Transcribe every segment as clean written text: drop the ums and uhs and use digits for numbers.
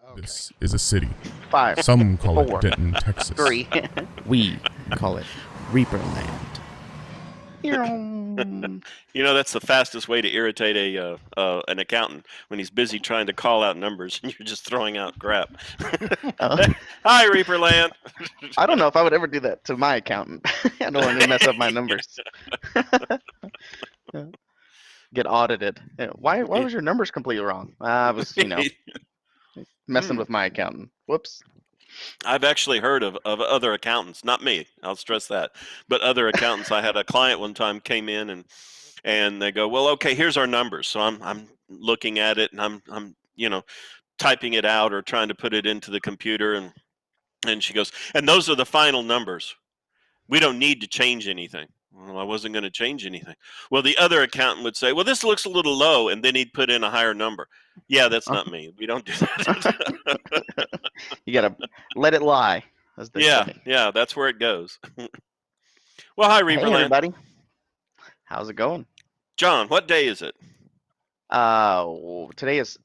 Okay. This is a city. 5, Some call 4, it Denton, Texas. 3. We call it ReaperLand. You know, that's the fastest way to irritate an accountant when he's busy trying to call out numbers and you're just throwing out crap. Hi, ReaperLand. I don't know if I would ever do that to my accountant. I don't want to mess up my numbers. Get audited. Why was your numbers completely wrong? I was, messing with my accountant. Whoops. I've actually heard of other accountants, not me, I'll stress that, but other accountants. I had a client one time came in and they go, well, okay, here's our numbers. So I'm looking at it and I'm typing it out or trying to put it into the computer and she goes, and those are the final numbers. We don't need to change anything. Well, I wasn't going to change anything. Well, the other accountant would say, well, this looks a little low, and then he'd put in a higher number. Yeah, that's not me. We don't do that. You gotta let it lie, as they say. Yeah, that's where it goes. Well, hi, Hey, ReaperLand. everybody. How's it going? John, what day is it? Today is,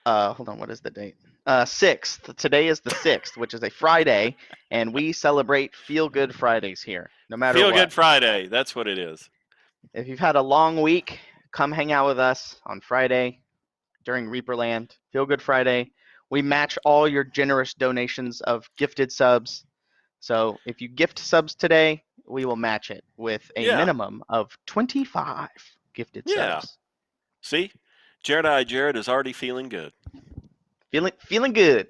hold on, what is the date? 6th. Today is the 6th, which is a Friday, and we celebrate Feel Good Fridays here, no matter Feel what. Good Friday. That's what it is. If you've had a long week, come hang out with us on Friday during ReaperLand. Feel Good Friday. We match all your generous donations of gifted subs. So if you gift subs today, we will match it with a minimum of 25 gifted subs. See? Jared is already feeling good. Feeling good.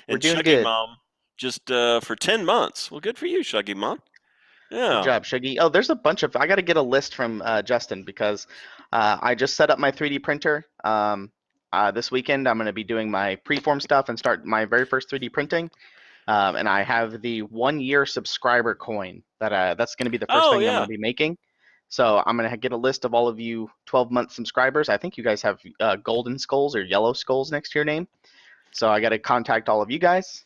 We're doing Shuggy good. Mom, just for 10 months. Well, good for you, Shuggy Mom. Yeah. Good job, Shuggy. Oh, there's a bunch of. I got to get a list from Justin because I just set up my 3D printer. This weekend, I'm going to be doing my preform stuff and start my very first 3D printing. And I have the 1-year subscriber coin that's going to be the first thing I'm going to be making. So I'm going to get a list of all of you 12-month subscribers. I think you guys have golden skulls or yellow skulls next to your name. So I got to contact all of you guys.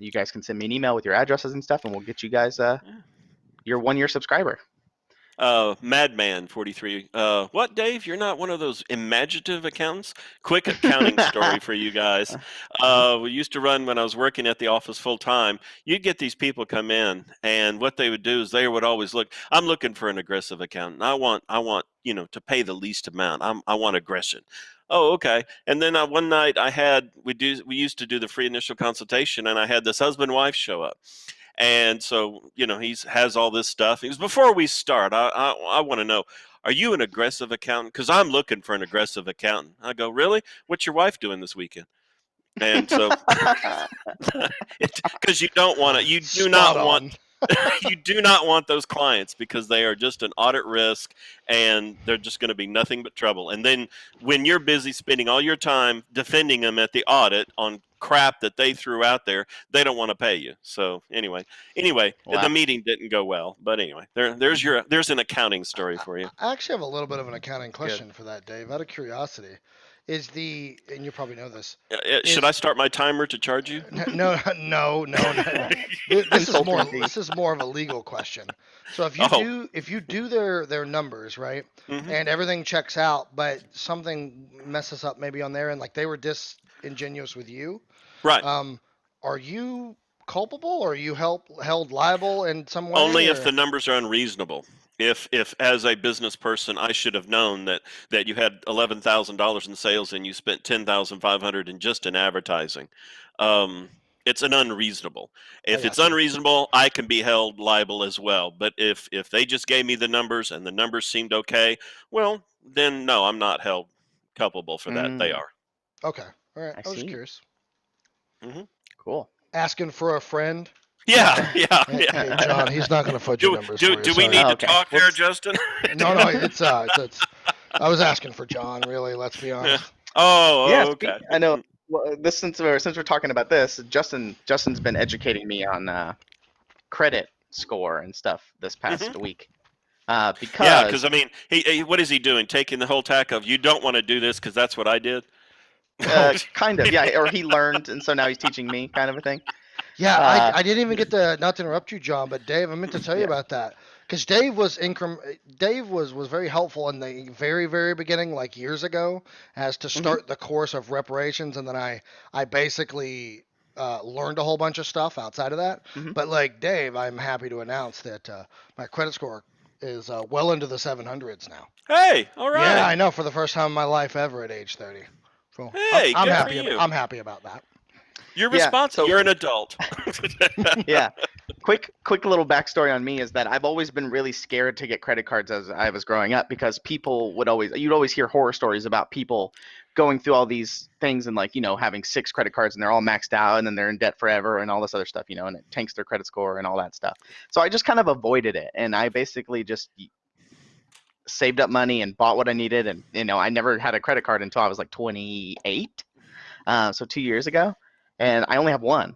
You guys can send me an email with your addresses and stuff, and we'll get you guys your 1-year subscriber. Madman 43. What, Dave? You're not one of those imaginative accountants? Quick accounting story for you guys. We used to run when I was working at the office full time. You'd get these people come in, and what they would do is they would always look. I'm looking for an aggressive accountant. I want to pay the least amount. I want aggression. Oh, okay. And then one night we used to do the free initial consultation, and I had this husband and wife show up. And so, he has all this stuff. He goes, before we start, I want to know, are you an aggressive accountant? Because I'm looking for an aggressive accountant. I go, really? What's your wife doing this weekend? And so, because you don't want to, you do not want, you do not want those clients because they are just an audit risk and they're just going to be nothing but trouble. And then when you're busy spending all your time defending them at the audit on crap that they threw out there, they don't want to pay you. So anyway, wow. The meeting didn't go well. But anyway, there's an accounting story for you. I actually have a little bit of an accounting question for that, Dave. Out of curiosity, and you probably know this. Should I start my timer to charge you? No. This is more of a legal question. So if you do their numbers, right, and everything checks out, but something messes up maybe on their end, like they were disingenuous with you, right? Are you culpable, or are you held liable in some way? Only if the numbers are unreasonable. If as a business person I should have known that you had $11,000 in sales and you spent $10,500 in just in advertising, it's an unreasonable. If it's unreasonable, I can be held liable as well. But if they just gave me the numbers and the numbers seemed okay, well then no, I'm not held culpable for that. They are. Okay, all right. I was just curious. Cool. Asking for a friend. Yeah. Hey, John, he's not going to fudge your numbers. Do we need to talk there, Justin? No, it's. I was asking for John. Really, let's be honest. Okay. I know. Well, since we're talking about this, Justin's been educating me on credit score and stuff this past week. Because I mean, he what is he doing? Taking the whole tack of you don't want to do this because that's what I did. Kind of, yeah. Or he learned, and so now he's teaching me, kind of a thing. Yeah, I didn't even get to, not to interrupt you, John, but Dave, I meant to tell you about that. Because Dave was very helpful in the very very beginning, like years ago, as to Hmm. start the course of reparations, and then I basically learned a whole bunch of stuff outside of that. Hmm. But like Dave, I'm happy to announce that my credit score is well into the 700s now. Hey, all Yeah, right. I know, for the first time in my life ever at age 30. So Hey, good for you. I'm happy about that. You're Yeah. responsible. So You're an adult. yeah, quick little backstory on me is that I've always been really scared to get credit cards as I was growing up because you'd always hear horror stories about people going through all these things and like having 6 credit cards and they're all maxed out and then they're in debt forever and all this other stuff, and it tanks their credit score and all that stuff. So I just kind of avoided it and I basically just saved up money and bought what I needed, and I never had a credit card until I was like 28, so 2 years ago, and I only have one.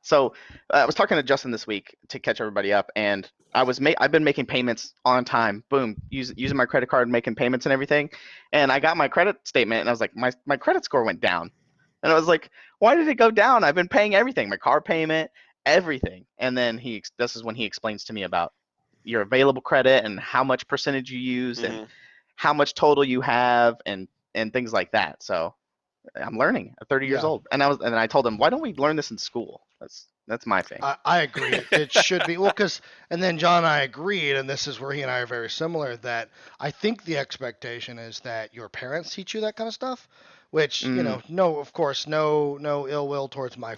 So I was talking to Justin this week to catch everybody up, and I've been making payments on time, boom, using my credit card, making payments and everything, and I got my credit statement, and I was like, my credit score went down, and I was like, why did it go down? I've been paying everything, my car payment, everything, and then this is when he explains to me about your available credit and how much percentage you use and Hmm. how much total you have and things like that. So I'm learning at 30 years Yeah. old, and I told him, why don't we learn this in school? That's my thing. I agree. It should be well, and then John and I agreed, and this is where he and I are very similar. That I think the expectation is that your parents teach you that kind of stuff, which Mm, no, of course, no ill will towards my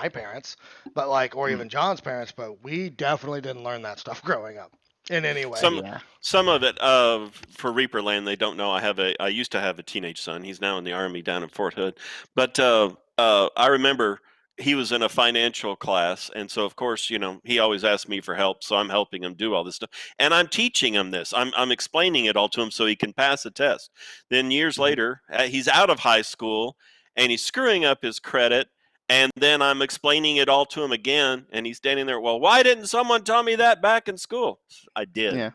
parents, but like, or mm, even John's parents, but we definitely didn't learn that stuff growing up in any way. Some yeah. some of it for ReaperLand, they don't know. I used to have a teenage son. He's now in the army down in Fort Hood. But I remember he was in a financial class, and so of course, he always asked me for help. So I'm helping him do all this stuff, and I'm teaching him this. I'm explaining it all to him so he can pass the test. Then years Mhm. later, he's out of high school and he's screwing up his credit. And then I'm explaining it all to him again, and he's standing there. Well, why didn't someone tell me that back in school? I did. Yeah.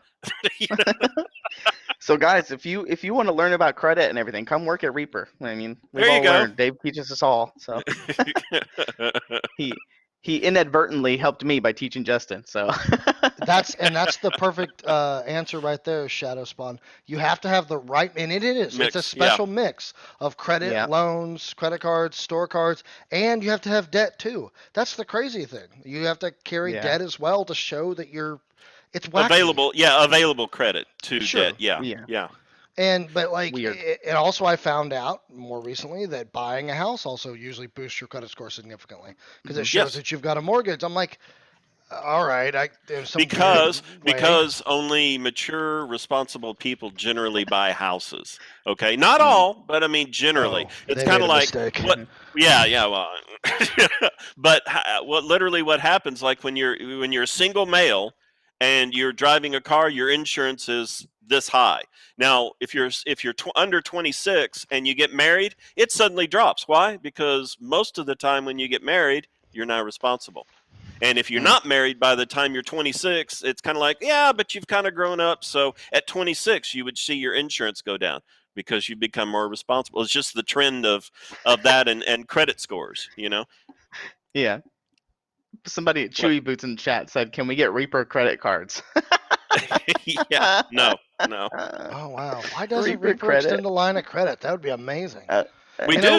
So guys, if you want to learn about credit and everything, come work at Reaper. I mean, we've There you all go. learned. Dave teaches us all. So he he inadvertently helped me by teaching Justin. So That's the perfect answer right there, Shadow Spawn. You have to have the right, and it is. It's a Mix, yeah. special mix of credit, yeah, loans, credit cards, store cards, and you have to have debt too. That's the crazy thing. You have to carry yeah, debt as well to show that you're. It's wacky. Available credit to debt. Sure. Yeah, yeah. yeah. But like, Weird. and also I found out more recently that buying a house also usually boosts your credit score significantly because it Hmm. shows Yes, that you've got a mortgage. I'm like, all right, there's some weird because way. because only mature, responsible people generally buy houses. Okay, not Mm, all, but I mean generally. Oh, It's they kind made of a like mistake. what. hmm. Yeah, yeah. Well, but what happens like when you're a single male and you're driving a car, your insurance is this high. Now, if you're under 26 and you get married, it suddenly drops. Why? Because most of the time when you get married, you're not responsible. And if you're Mm. not married by the time you're 26, it's kind of like, yeah, but you've kind of grown up. So at 26, you would see your insurance go down because you become more responsible. It's just the trend of that and credit scores. Yeah. Somebody at What? Chewy Boots in chat said, "Can we get Reaper credit cards?" Yeah. No. No. Oh wow. Why doesn't Reaper Reaper credit. extend a line of credit? That would be amazing. Uh, We You know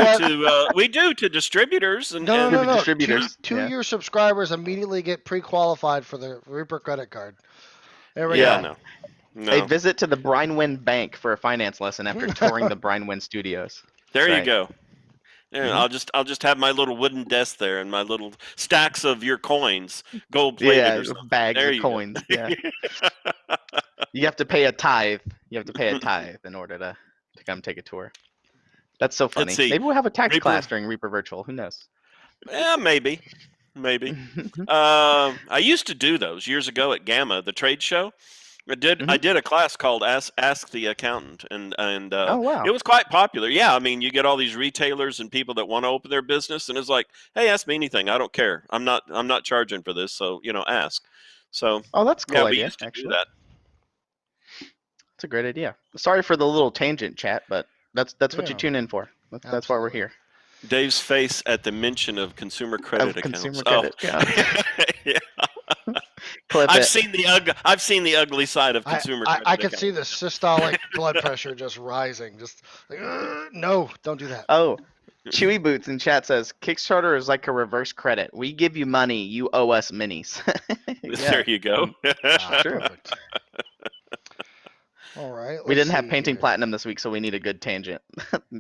do what? to distributors and No, no, no, to no. distributors. Two Yeah. year subscribers immediately get pre-qualified for the Reaper credit card. There we yeah, Yeah. go. no. A No. visit to the Brinewind Bank for a finance lesson after touring the Brinewind studios. There That's you right. go. Yeah, Hmm. I'll just have my little wooden desk there and my little stacks of your coins, gold plated Yeah, or something. bags There of you go. coins. Yeah. You have to pay a tithe. You have to pay a tithe in order to come take a tour. That's so Let's funny. see. Maybe we'll have a tax Reaper. class during Reaper Virtual. Who knows? Yeah, maybe. Maybe. I used to do those years ago at Gamma, the trade show. I did Hmm. I did a class called Ask the Accountant, and Oh it wow. was quite popular. Yeah, I mean, you get all these retailers and people that want to open their business, and it's like, hey, ask me anything. I don't care. I'm not charging for this, so ask. So Oh, that's a yeah, cool we idea. used to do Actually, that. it's a great idea. Sorry for the little tangent, chat, but that's what you Yeah, tune in for. That's why we're absolutely. here. Dave's face at the mention of consumer credit Of accounts. consumer Oh, credit. Yeah. yeah. Clip I've it. seen the ugly side of consumer credit I could see accounting. the systolic blood pressure just rising. Just like, no, don't do that. Oh, Chewy Boots in chat says Kickstarter is like a reverse credit. We give you money, you owe us minis. There you go. True. Perfect. All right. We Let's didn't have see painting here. platinum this week, so we need a good tangent.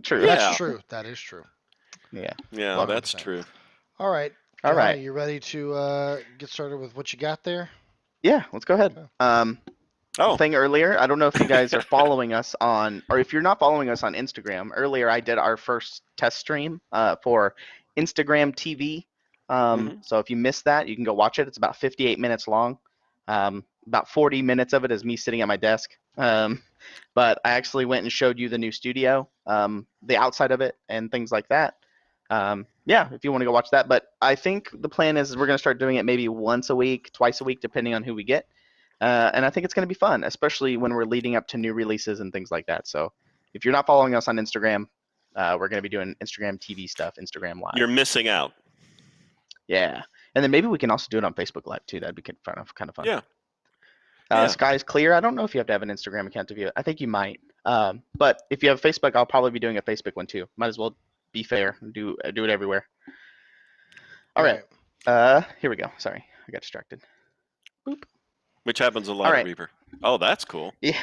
True. That's Yeah. true. That is true. Yeah. Yeah, that's true. All right. All Johnny, right. you ready to get started with what you got there? Yeah, let's go ahead. Okay. Thing earlier, I don't know if you guys are following us on, or if you're not following us on Instagram. Earlier, I did our first test stream for Instagram TV. So if you missed that, you can go watch it. It's about 58 minutes long. About 40 minutes of it is me sitting at my desk. But I actually went and showed you the new studio, the outside of it, and things like that. Yeah, if you want to go watch that. But I think the plan is we're going to start doing it maybe once a week, twice a week, depending on who we get. And I think it's going to be fun, especially when we're leading up to new releases and things like that. So if you're not following us on Instagram, we're going to be doing Instagram TV stuff, Instagram Live. You're missing out. Yeah. And then maybe we can also do it on Facebook Live too. That'd be kind of fun. Yeah. Sky's clear. I don't know if you have to have an Instagram account to view it. I think you might. But if you have Facebook, I'll probably be doing a Facebook one too. Might as well be fair and do it everywhere. All right. Here we go. Sorry, I got distracted. Boop. Which happens a lot at Reaper. Oh, that's cool. Yeah.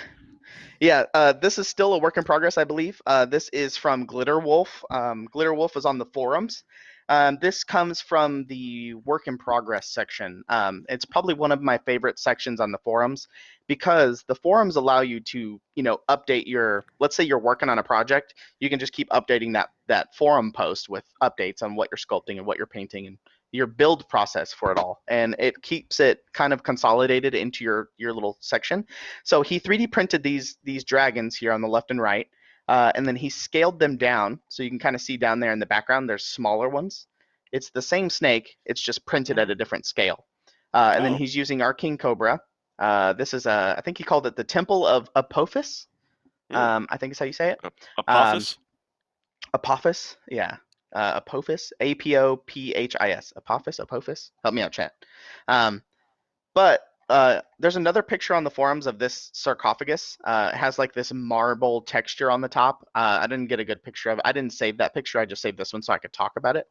Yeah, this is still a work in progress, I believe. This is from Glitter Wolf. Glitter Wolf is on the forums. This comes from the work in progress section. It's probably one of my favorite sections on the forums because the forums allow you to, update your, let's say you're working on a project, you can just keep updating that forum post with updates on what you're sculpting and what you're painting and your build process for it all, and it keeps it kind of consolidated into your little section. So he 3D printed these dragons here on the left and right, and then he scaled them down, so you can kind of see down there in the background there's smaller ones. It's the same snake, it's just printed at a different scale. And then he's using our King Cobra. This is I think he called it the Temple of Apophis. I think is how you say it. Apophis? Apophis, yeah. Apophis, Apophis, Apophis. Help me out, chat. But there's another picture on the forums of this sarcophagus. It has like this marble texture on the top. I didn't get a good picture of it. I didn't save that picture. I just saved this one so I could talk about it.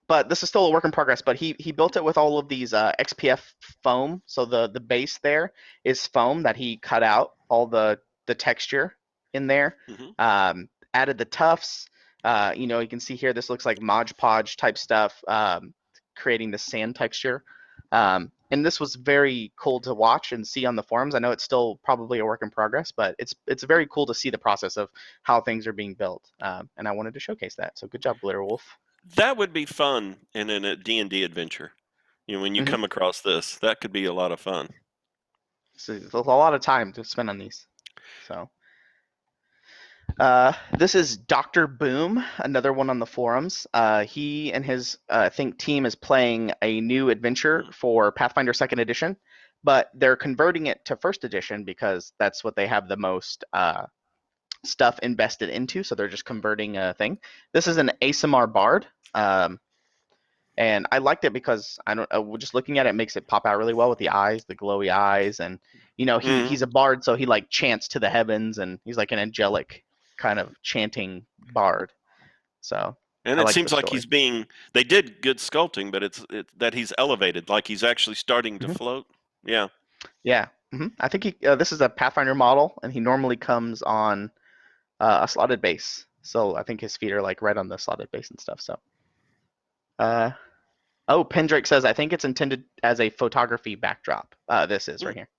But this is still a work in progress. But he built it with all of these XPF foam. So the base there is foam that he cut out all the texture in there. Added the tufts. You can see here, this looks like Mod Podge type stuff, creating the sand texture. And this was very cool to watch and see on the forums. I know it's still probably a work in progress, but it's very cool to see the process of how things are being built. And I wanted to showcase that. So good job, Glitter Wolf. That would be fun in a D&D adventure. When you come across this, that could be a lot of fun. So there's a lot of time to spend on these. So. This is Dr. Boom, another one on the forums. He and his team is playing a new adventure for Pathfinder 2nd Edition, but they're converting it to 1st Edition because that's what they have the most stuff invested into, so they're just converting a thing. This is an ASMR Bard, and I liked it because just looking at it makes it pop out really well with the eyes, the glowy eyes, and he's a bard, so he like chants to the heavens, and he's like an angelic kind of chanting bard. So and it seems like they did good sculpting, but it's that he's elevated, like he's actually starting to float. Yeah I think this is a Pathfinder model, and he normally comes on a slotted base, so I think his feet are like right on the slotted base and stuff. So Pendrake says I think it's intended as a photography backdrop. This is right here.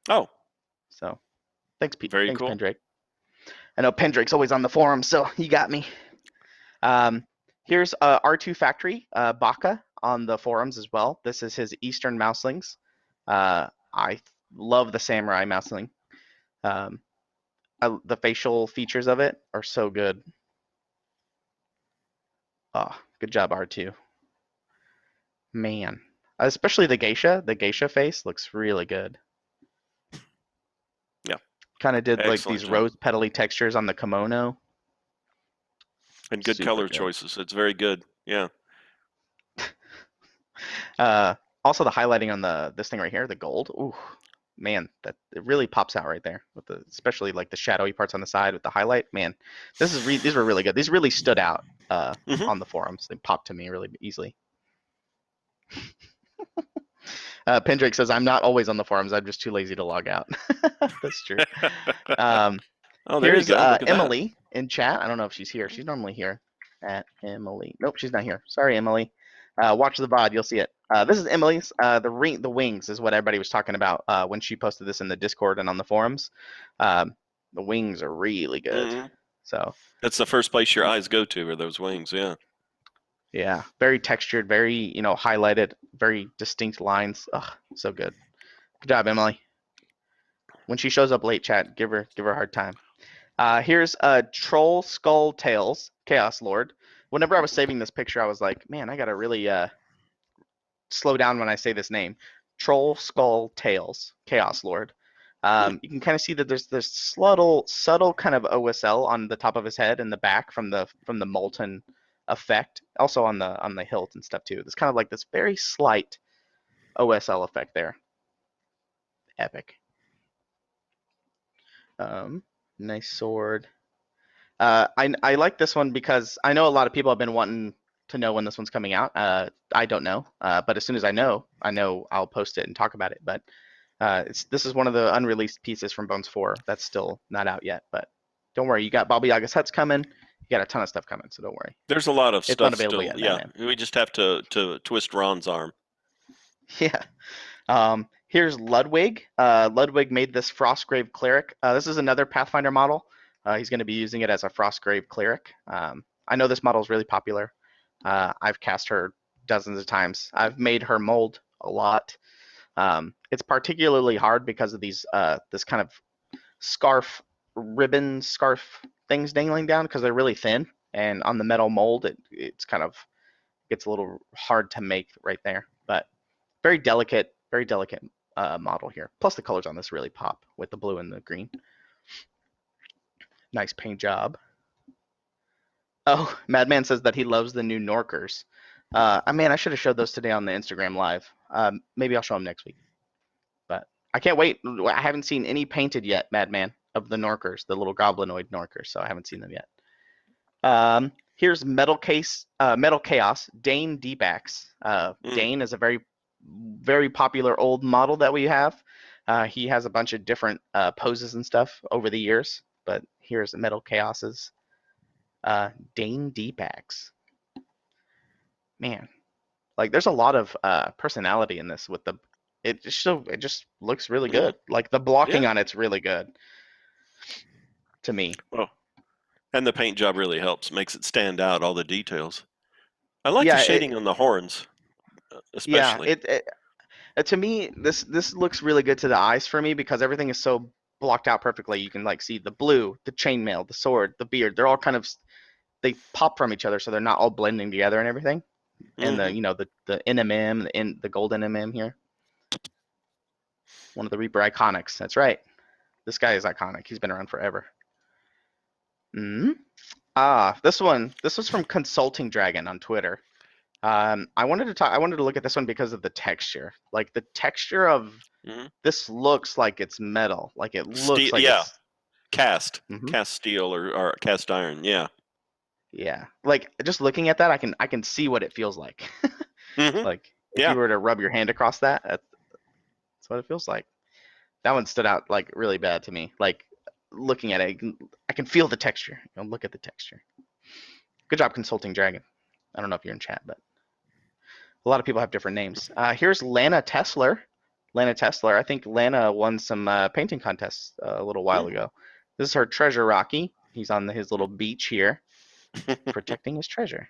So thanks, Pete. Very thanks, cool. Pendrake. I know Pendrake's always on the forum, so you got me. Here's R2 Factory, Baka, on the forums as well. This is his Eastern Mouselings. I love the Samurai Mouseling. The facial features of it are so good. Oh, good job, R2. Man. Especially the geisha. The geisha face looks really good. Yeah. Kind of did Excellent like these job. rose petally textures on the kimono. And good color choices. It's very good. Yeah. Also, the highlighting on this thing right here, the gold. Ooh, man, that it really pops out right there with especially like the shadowy parts on the side with the highlight. Man, these were really good. These really stood out on the forums. They popped to me really easily. Pendrake says, "I'm not always on the forums. I'm just too lazy to log out." That's true. Oh, there you Here's go. Look at that. Emily in chat. I don't know if she's here. She's normally here. At Emily. Nope, she's not here. Sorry, Emily. Watch the VOD. You'll see it. This is Emily's. The wings is what everybody was talking about when she posted this in the Discord and on the forums. The wings are really good. Mhm. So That's the first place your eyes go to are those wings. Yeah. yeah, very textured, very highlighted, very distinct lines. Ugh, so good. Good job, Emily. When she shows up late, chat, give her a hard time. Here's Troll Skull Tails, Chaos Lord. Whenever I was saving this picture, I was like, man, I gotta really slow down when I say this name. Troll Skull Tails, Chaos Lord. You can kind of see that there's this subtle kind of OSL on the top of his head and the back from the molten effect. Also on the hilt and stuff too. There's kind of like this very slight OSL effect there. Epic. Nice sword. I like this one because I know a lot of people have been wanting to know when this one's coming out. I don't know, but as soon as I know I'll post it and talk about it. But this is one of the unreleased pieces from Bones 4 that's still not out yet. But don't worry, you got Baba Yaga's Huts coming. You got a ton of stuff coming, so don't worry. There's a lot of It's stuff unavailable still. yet, Yeah. Batman. We just have to twist Ron's arm. Yeah. Here's Ludwig. Ludwig made this Frostgrave Cleric. This is another Pathfinder model. He's going to be using it as a Frostgrave Cleric. I know this model is really popular. I've cast her dozens of times. I've made her mold a lot. It's particularly hard because of these this kind of ribbon scarf things dangling down because they're really thin, and on the metal mold it's kind of gets a little hard to make right there. But very delicate model here. Plus the colors on this really pop with the blue and the green. Nice paint job. Oh, Madman says that he loves the new Norkers. Man, I should have showed those today on the Instagram live. Maybe I'll show them next week. But I can't wait. I haven't seen any painted yet, Madman, of the Norkers, the little goblinoid Norkers, so I haven't seen them yet. Here's Metal Chaos, Dane Deepax. Dane is a very popular old model that we have. He has a bunch of different poses and stuff over the years, but here's Metal Chaos's Dane Deepax. Man, like there's a lot of personality in this with it just looks really good. Like the blocking on it's really good to me. Oh, and the paint job really helps, makes it stand out, all the details. I like the shading on the horns, especially. Yeah, to me, this looks really good to the eyes for me because everything is so blocked out perfectly. You can like see the blue, the chainmail, the sword, the beard. They're all kind of they pop from each other, so they're not all blending together and everything. And the NMM, the gold NMM here, one of the Reaper iconics. That's right. This guy is iconic. He's been around forever. This was from Consulting Dragon on Twitter. I wanted to look at this one because of the texture. Like the texture of this looks like it's metal. Like it looks like it's cast steel or cast iron. Yeah. Yeah. Like just looking at that, I can see what it feels like. Like if you were to rub your hand across that, that's what it feels like. That one stood out like really bad to me. Like looking at it, I can feel the texture. Look at the texture. Good job, Consulting Dragon. I don't know if you're in chat, but a lot of people have different names. Here's Lana Tesler. Lana Tesler. I think Lana won some painting contests a little while ago. This is her Treasure Rocky. He's on his little beach here, protecting his treasure.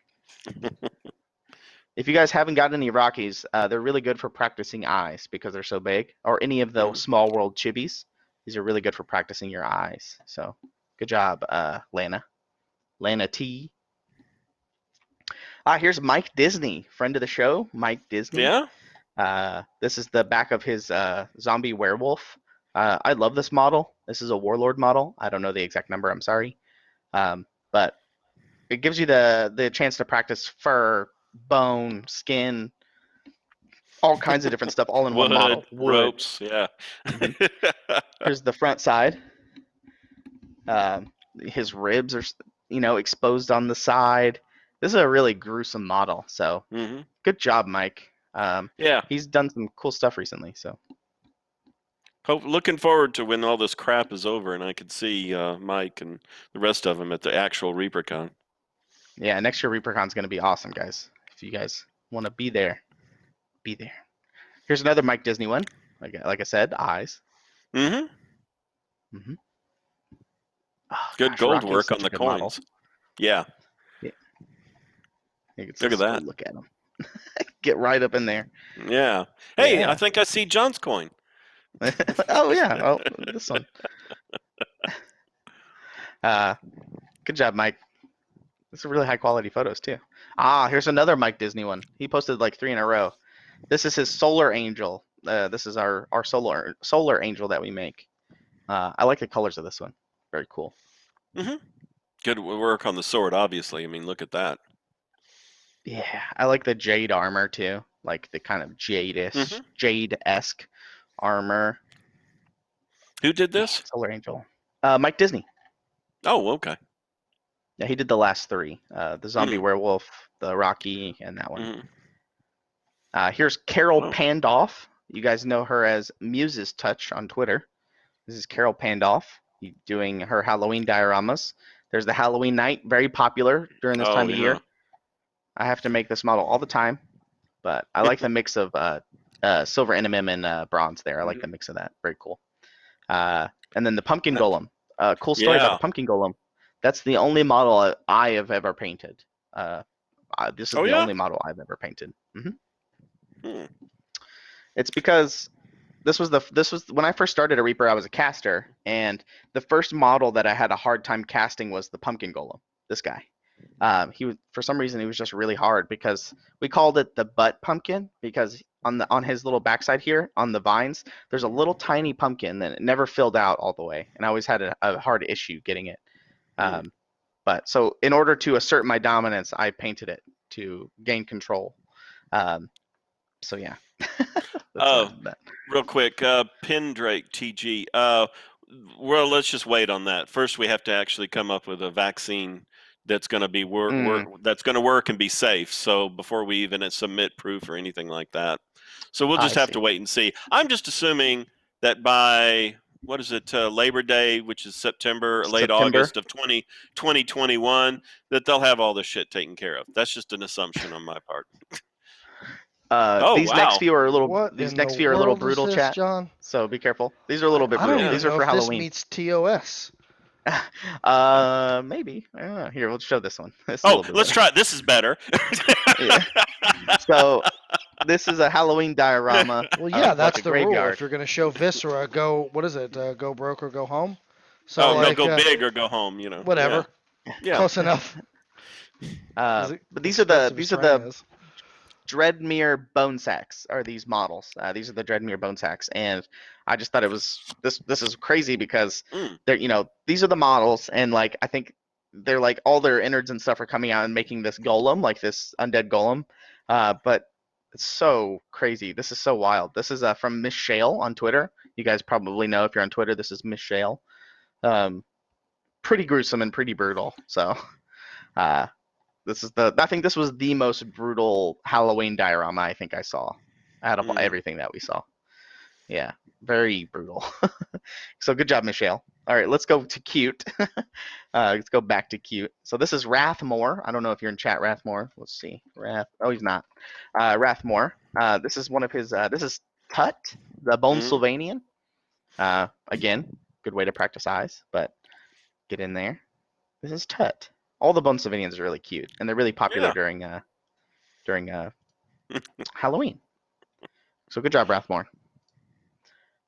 If you guys haven't got any Rockies, they're really good for practicing eyes because they're so big. Or any of the Small World Chibis. These are really good for practicing your eyes. So good job, Lana. Lana T. Here's Mike Disney, friend of the show, Mike Disney. Yeah. This is the back of his zombie werewolf. I love this model. This is a warlord model. I don't know the exact number. I'm sorry, but it gives you the chance to practice fur, bone, skin, all kinds of different stuff, all in one model. Wood. Ropes, yeah. Here's the front side. His ribs are, exposed on the side. This is a really gruesome model. So good job, Mike. Yeah. He's done some cool stuff recently. So looking forward to when all this crap is over and I could see Mike and the rest of them at the actual ReaperCon. Yeah, next year ReaperCon's going to be awesome, guys. If you guys want to be there, be there. Here's another Mike Disney one. Like I said, eyes. Mm-hmm. Mm-hmm. Oh, good gold Rocky's work on such the a good coins. model. Yeah. Look at that. Look at him. Get right up in there. Yeah. Hey, I think I see John's coin. Oh yeah. Oh, this one. Good job, Mike. This are really high quality photos too. Here's another Mike Disney one. He posted like 3 in a row. This is his solar angel. This is our solar angel that we make. I like the colors of this one. Very cool. Mm-hmm. Good work on the sword, obviously. I mean, look at that. Yeah, I like the jade armor too, like the kind of jade-esque armor. Who did this? Yeah, solar angel. Mike Disney. Oh, okay. Yeah, he did the last 3. The zombie werewolf, the Rocky, and that one. Here's Carol Pandoff. You guys know her as Muse's Touch on Twitter. This is Carol Pandoff doing her Halloween dioramas. There's the Halloween night, very popular during this time of year. I have to make this model all the time, but I like the mix of silver NMM and bronze there. I like the mix of that. Very cool. And then the pumpkin golem. Cool story about the pumpkin golem. That's the only model I have ever painted. This is the only model I've ever painted. It's because this was when I first started at Reaper. I was a caster, and the first model that I had a hard time casting was the pumpkin golem. This guy. He was, for some reason, he was just really hard because we called it the butt pumpkin because on his little backside here on the vines, there's a little tiny pumpkin that it never filled out all the way, and I always had a hard issue getting it. But so in order to assert my dominance, I painted it to gain control. So yeah. Real quick, Pendrake TG. Well, let's just wait on that. First, we have to actually come up with a vaccine that's going to be that's going to work and be safe. So before we even submit proof or anything like that, so we'll just have to wait and see. I'm just assuming that by Labor Day, which is late August of 2021, that they'll have all this shit taken care of. That's just an assumption on my part. Next few are a little. These next few are a little brutal, chat. John? So be careful. These are a little bit brutal. These are for Halloween. This meets TOS. Maybe. I don't know. Here, we'll show this one. Let's try it. This is better. So this is a Halloween diorama. Well, yeah, that's the rule. If you're going to show Viscera, go broke or go home. So go big or go home. Whatever. Yeah. Close enough. But these are the Dreadmere bone sacks are these models. These are the Dreadmere bone sacks, and I just thought it was this is crazy because they're these are the models, and like I think they're like all their innards and stuff are coming out and making this golem, like this undead golem. But it's so crazy. This is so wild. This is from Miss Shale on Twitter. You guys probably know if you're on Twitter. This is Miss Shale. Pretty gruesome and pretty brutal. So. I think this was the most brutal Halloween diorama I think I saw out of everything that we saw. Yeah, very brutal. So good job, Michelle. All right, let's go to cute. Let's go back to cute. So this is Rathmore. I don't know if you're in chat, Rathmore. Let's see. Oh, he's not. Rathmore. This is one of his. This is Tut, the Bone Sylvanian. Again, good way to practice eyes, but get in there. This is Tut. All the Bone Sylvanians are really cute, and they're really popular during Halloween. So good job, Rathmore.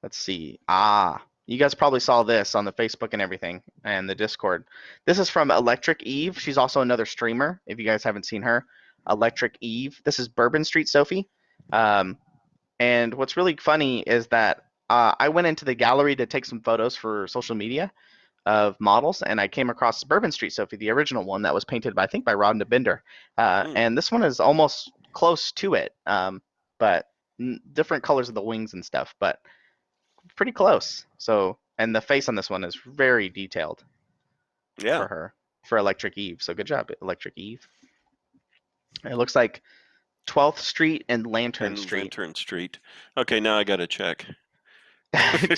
Let's see. You guys probably saw this on the Facebook and everything, and the Discord. This is from Electric Eve. She's also another streamer, if you guys haven't seen her. Electric Eve. This is Bourbon Street Sophie. And what's really funny is that I went into the gallery to take some photos for social media of models, and I came across Bourbon Street Sophie, the original one that was painted by Rhonda Bender, and this one is almost close to it, but different colors of the wings and stuff, but pretty close. So, and the face on this one is very detailed Yeah. for her, for Electric Eve. So good job, Electric Eve. It looks like 12th Street and Lantern Street. Lantern Street. Okay, now I got to check.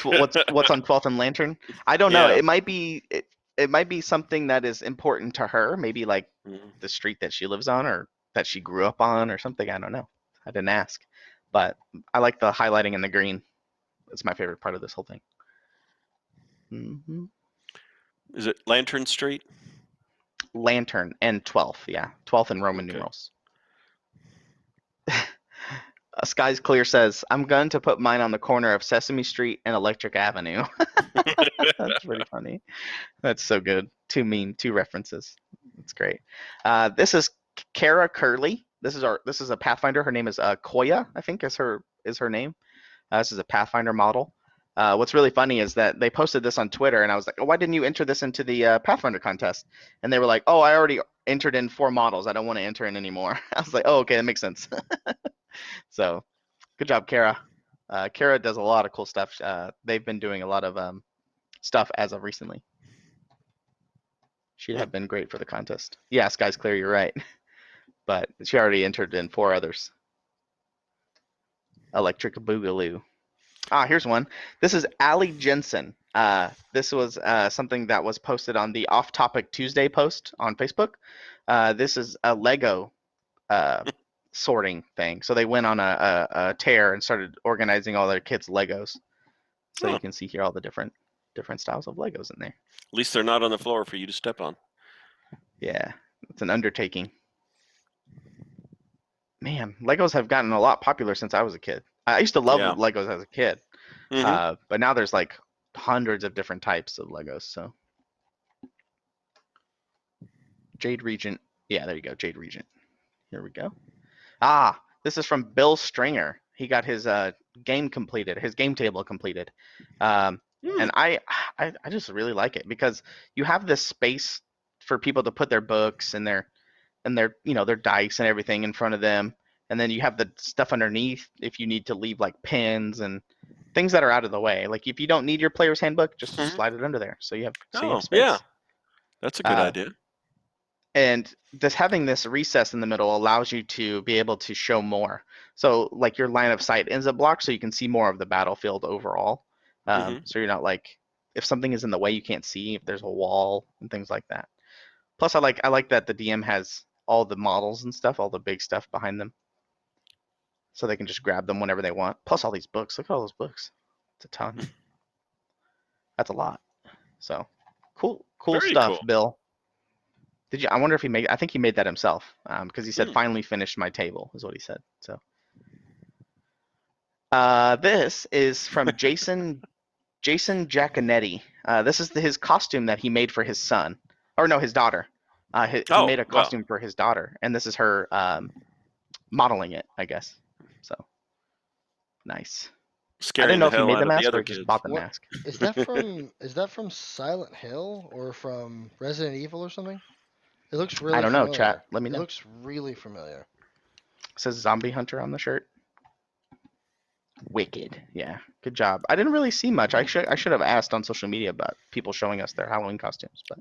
what's on 12th and Lantern? I don't know. Yeah. It might be something that is important to her. Maybe like the street that she lives on or that she grew up on or something. I don't know. I didn't ask, but I like the highlighting in the green. It's my favorite part of this whole thing. Is it Lantern Street? Lantern and 12th, yeah, 12th in Roman numerals. Skies Clear says, I'm going to put mine on the corner of Sesame Street and Electric Avenue. That's pretty funny. That's so good. Two references. That's great. This is Kara Curley. This is a Pathfinder. Her name is Koya, I think is her name. This is a Pathfinder model. What's really funny is that they posted this on Twitter, and I was like, oh, why didn't you enter this into the Pathfinder contest? And they were like, oh, I already entered in 4 models. I don't want to enter in anymore. I was like, oh, okay, that makes sense. So, good job, Kara. Kara does a lot of cool stuff. They've been doing a lot of stuff as of recently. She'd have been great for the contest. Yeah, Sky's Clear, you're right. But she already entered in 4 others. Electric Boogaloo. Here's one. This is Allie Jensen. This was something that was posted on the Off Topic Tuesday post on Facebook. This is a Lego sorting thing. So they went on a tear and started organizing all their kids' Legos. So you can see here all the different styles of Legos in there. At least they're not on the floor for you to step on. Yeah, it's an undertaking. Man, Legos have gotten a lot popular since I was a kid. I used to love Legos as a kid, but now there's like hundreds of different types of Legos. So Jade Regent. Yeah, there you go, Jade Regent. Here we go. This is from Bill Stringer. He got his game completed, his game table completed. And I just really like it because you have this space for people to put their books and their their dice and everything in front of them. And then you have the stuff underneath if you need to leave like pins and things that are out of the way. Like if you don't need your player's handbook, just slide it under there. So you have space. Yeah. That's a good idea. And just having this recess in the middle allows you to be able to show more. So like your line of sight ends up blocked so you can see more of the battlefield overall. So you're not like, if something is in the way, you can't see if there's a wall and things like that. Plus I like that the DM has all the models and stuff, all the big stuff behind them. So they can just grab them whenever they want. Plus all these books. Look at all those books. It's a ton. That's a lot. So cool Very stuff, cool. Bill. I wonder if I think he made that himself, because he said finally finished my table is what he said. So this is from Jason Giaconetti. This is his costume that he made for his son, or no, his daughter. He made a costume for his daughter, and this is her modeling it, I guess. So nice. Scaring I didn't know if he hell made out the of mask other or just kids. bought the mask. Is that from Silent Hill or from Resident Evil or something? It looks really I don't know, familiar. chat. Let me know. It looks really familiar. It says Zombie Hunter on the shirt. Wicked. Yeah. Good job. I didn't really see much. I should have asked on social media about people showing us their Halloween costumes, but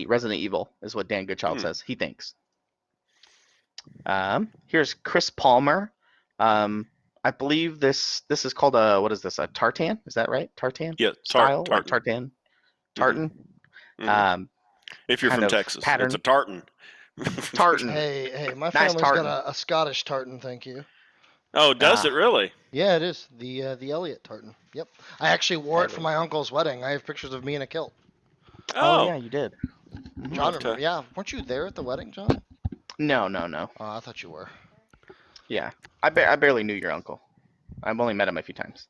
Resident Evil is what Dan Goodchild says. He thinks. Here's Chris Palmer. I believe this is called what is this? A tartan? Is that right? Tartan? Yeah, style? tartan. Like tartan? Tartan? If you're from Texas, pattern. it's a tartan. Tartan. Hey, my Nice family's tartan. got a Scottish tartan, thank you. Oh, does it really? Yeah, it is. The Elliot tartan. Yep. I actually wore it for my uncle's wedding. I have pictures of me in a kilt. Oh yeah, you did. John, yeah. Weren't you there at the wedding, John? No. Oh, I thought you were. Yeah. I barely knew your uncle. I've only met him a few times.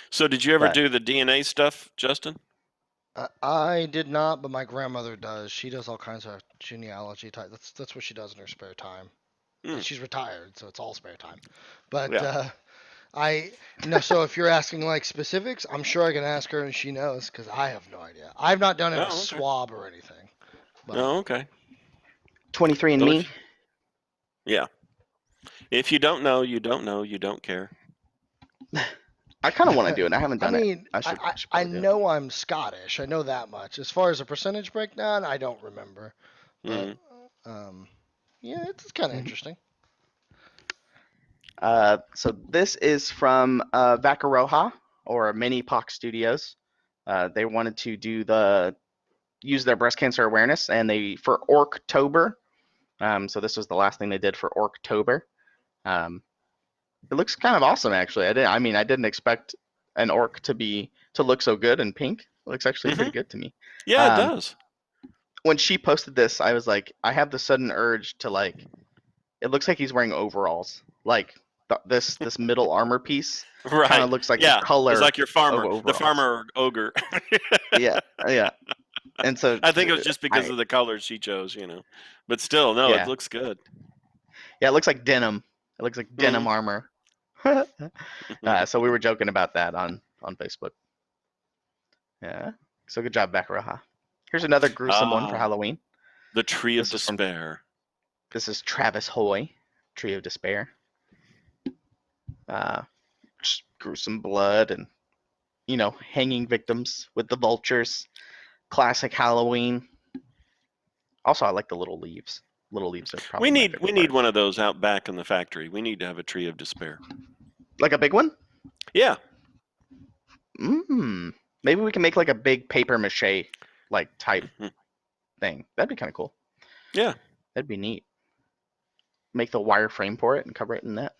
So did you ever do the DNA stuff, Justin? I did not, but my grandmother does. She does all kinds of genealogy type. That's what she does in her spare time. She's retired, so it's all spare time. But so if you're asking like specifics, I'm sure I can ask her and she knows because I have no idea. I've not done a swab or anything. But, 23andMe? Yeah. If you don't know, you don't know. You don't care. I kind of want to do it. I haven't I done it. mean, I should I probably do it. know I'm Scottish. I know that much. As far as a percentage breakdown, I don't remember. But Mm. yeah, it's kind of Mhm. interesting. So this is from Vacaroja or Mini Pox Studios. They wanted to use their breast cancer awareness, and for Orktober. So this was the last thing they did for Orktober. It looks kind of awesome, actually. I didn't expect an orc to look so good in pink. It looks actually Hmm. pretty good to me. Yeah, it does. When she posted this, I was like, I have the sudden urge to like. It looks like he's wearing overalls. Like this middle armor piece kind Right. of looks like the Yeah. It's color like your of farmer, the overalls. farmer ogre. Yeah, yeah. And so I think it was just because I of the colors she chose, But still, no, it yeah looks good. yeah. It looks like denim. It looks like denim Hmm. armor. So we were joking about that on Facebook. Yeah. So good job, Bakaraha. Here's another gruesome one for Ah, Halloween. the Tree of This is from Despair. this is Travis Hoy, Tree of Despair. Uh, just gruesome blood and hanging victims with the vultures. Classic Halloween. Also, I like the little leaves. Little leaves are We probably my need we favorite need part. one of those out back in the factory. We need to have a Tree of Despair. Like a big one? Yeah. Maybe we can make like a big paper mache like type Mhm. thing. That'd be kind of cool. Yeah. That'd be neat. Make the wireframe for it and cover it in that.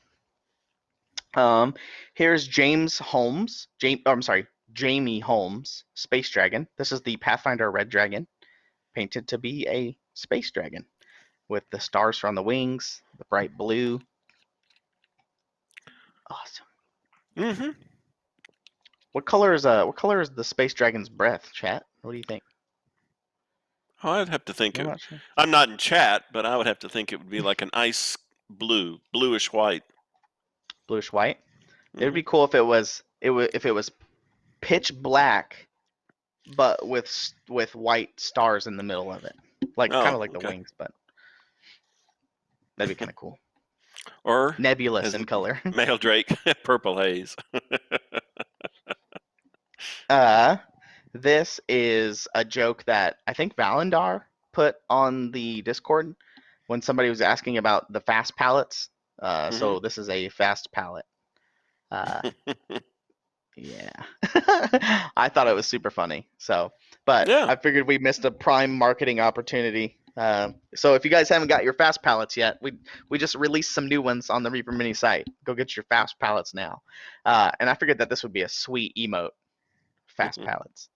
Here's James Holmes. I'm sorry, Jamie Holmes, Space Dragon. This is the Pathfinder Red Dragon, painted to be a space dragon with the stars on the wings, the bright blue. Awesome. Hmm. What color is the space dragon's breath, chat? What do you think? Oh, I'd have to think I'm it. not sure. I'm not in chat, but I would have to think it would be like an ice blue, bluish white. Bluish white. It would Hmm. be cool if it was pitch black, but with white stars in the middle of it, like kind Oh, of like the okay. wings, but that'd be kind of cool. Or Nebulous as in color. male Drake, purple haze. uh, this is a joke that I think Valandar put on the Discord when somebody was asking about the fast palettes. Hmm. So this is a fast palette. Uh, yeah, I thought it was super funny. But Yeah. I figured we missed a prime marketing opportunity. So if you guys haven't got your fast palettes yet, we just released some new ones on the Reaper Mini site. Go get your fast palettes now. And I figured that this would be a sweet emote, fast palettes.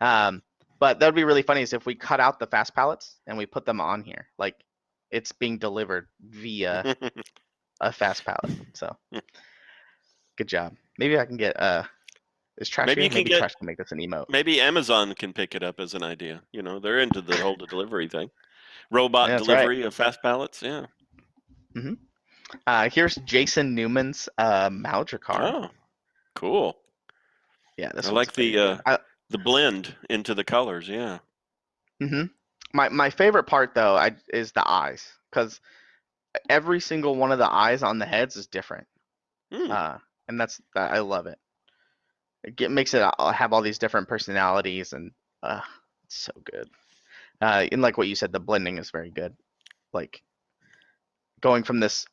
But that would be really funny is if we cut out the fast palettes and we put them on here, like it's being delivered via a fast palette. So good job. Maybe I can get is Trash Maybe here? you can Maybe get. Trash can make this an emote. Maybe Amazon can pick it up as an idea. They're into the whole delivery thing. Robot Yeah, that's right. delivery of fast pallets. Yeah. hmm Here's Jason Newman's Maldracar. Oh, cool. Yeah, I this one's like very good. the blend into the colors. Yeah. hmm My favorite part though is the eyes, because every single one of the eyes on the heads is different. Mm. And I love it. Makes it have all these different personalities, and it's so good. And like what you said, the blending is very good. Like going from this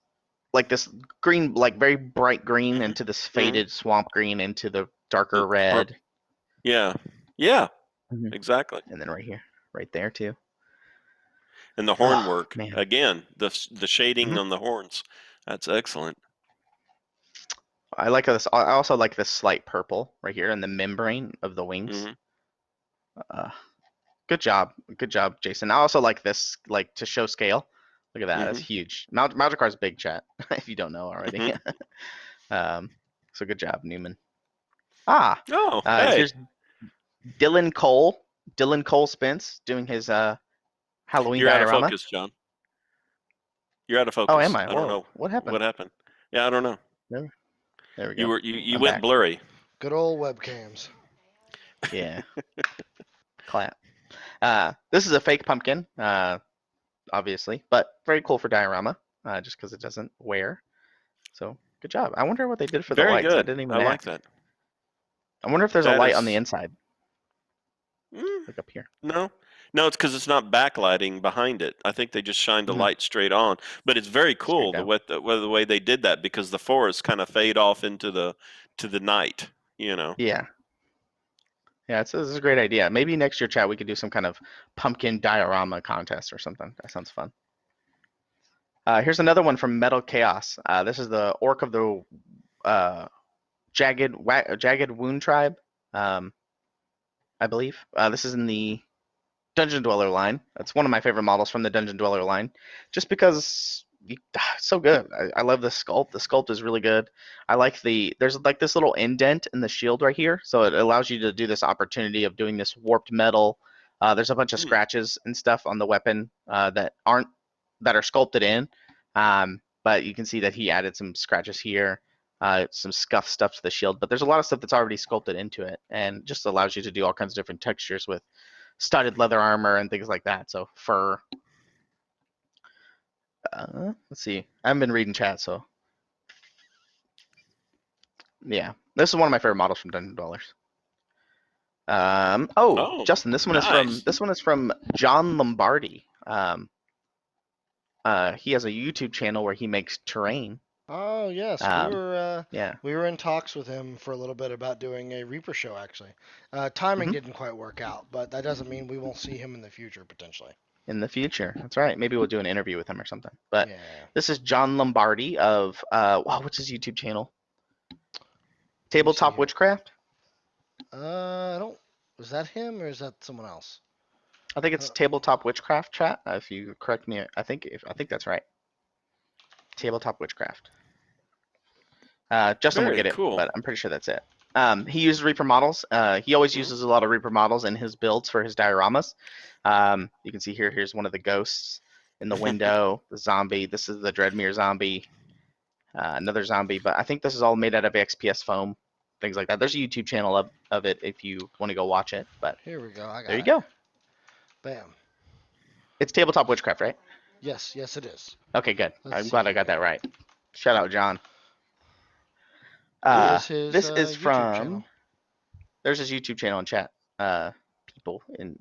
green, like very bright green, Hmm. into this Hmm. faded swamp green, into the darker Or red. yeah, yeah, hmm exactly. And then right here, right there too. And the horn Oh work man. again. The shading hmm on the horns. That's excellent. I like this. I also like this slight purple right here in the membrane of the wings. Hmm. Uh, good job, Jason. I also like this, like to show scale. Look at that, that's Hmm. huge. Magikarp's big, chat. If you don't know already. Hmm. um, so good job, Newman. Oh, hey, Here's Dylan Cole. Dylan Cole Spence doing his Halloween you're out of diorama. focus, John. You're out of Oh, am focus. I? I don't Whoa, know what happened? what happened. Yeah, I don't know. There we You go. were you I'm went back. blurry. Good old webcams. Yeah, clap. This is a fake pumpkin, obviously, but very cool for diorama, just because it doesn't wear. So good job. I wonder what they did for the Very lights. I good. didn't even I like ask. that. I wonder if there's a That light on the is. inside, Mm, like up here. no, no, it's because it's not backlighting behind it. I think they just shined a Mm-hmm. light straight on. But it's very Straight cool down. the way they did that because the forests kind of fade off into the night. You know. Yeah. Yeah, this is a great idea. Maybe next year, chat, we could do some kind of pumpkin diorama contest or something. That sounds fun. Here's another one from Metal Chaos. This is the Orc of the Jagged Wound Tribe, I believe. This is in the Dungeon Dweller line. That's one of my favorite models from the Dungeon Dweller line, just because it's so good. I love the sculpt. The sculpt is really good. I like there's like this little indent in the shield right here, so it allows you to do this opportunity of doing this warped metal. There's a bunch of scratches and stuff on the weapon that are sculpted in, but you can see that he added some scratches here. Some scuff stuff to the shield, but there's a lot of stuff that's already sculpted into it, and just allows you to do all kinds of different textures with studded leather armor and things like that. So fur. Let's see. I haven't been reading chat, so yeah. This is one of my favorite models from Dungeon Dwellers. Oh, Justin, nice. this one is from John Lombardi. He has a YouTube channel where he makes terrain. Oh yes, Yeah. we were in talks with him for a little bit about doing a Reaper show actually. Timing Mhm. didn't quite work out, but that doesn't mean we won't see him in the future potentially. In the future, that's right. Maybe we'll do an interview with him or something. But Yeah. this is John Lombardi of what's his YouTube channel? Let me see Tabletop here. Witchcraft. I don't. Was that him or is that someone else? I think it's Tabletop Witchcraft, chat. If you correct me, I think that's right. Tabletop Witchcraft. Justin will Very get it, cool. but I'm pretty sure that's it. He uses Reaper models. He always uses a lot of Reaper models in his builds for his dioramas. You can see here, here's one of the ghosts in the window, the zombie. This is the Dreadmere zombie, another zombie, but I think this is all made out of XPS foam, things like that. There's a YouTube channel of it if you want to go watch it, but Here we go. I got there you it. go. Bam. It's Tabletop Witchcraft, right? Yes, yes it is. Okay, good. Let's I'm see glad I got here. that right. Shout out, John. Here's his This is YouTube from. channel. There's his YouTube channel in chat. People in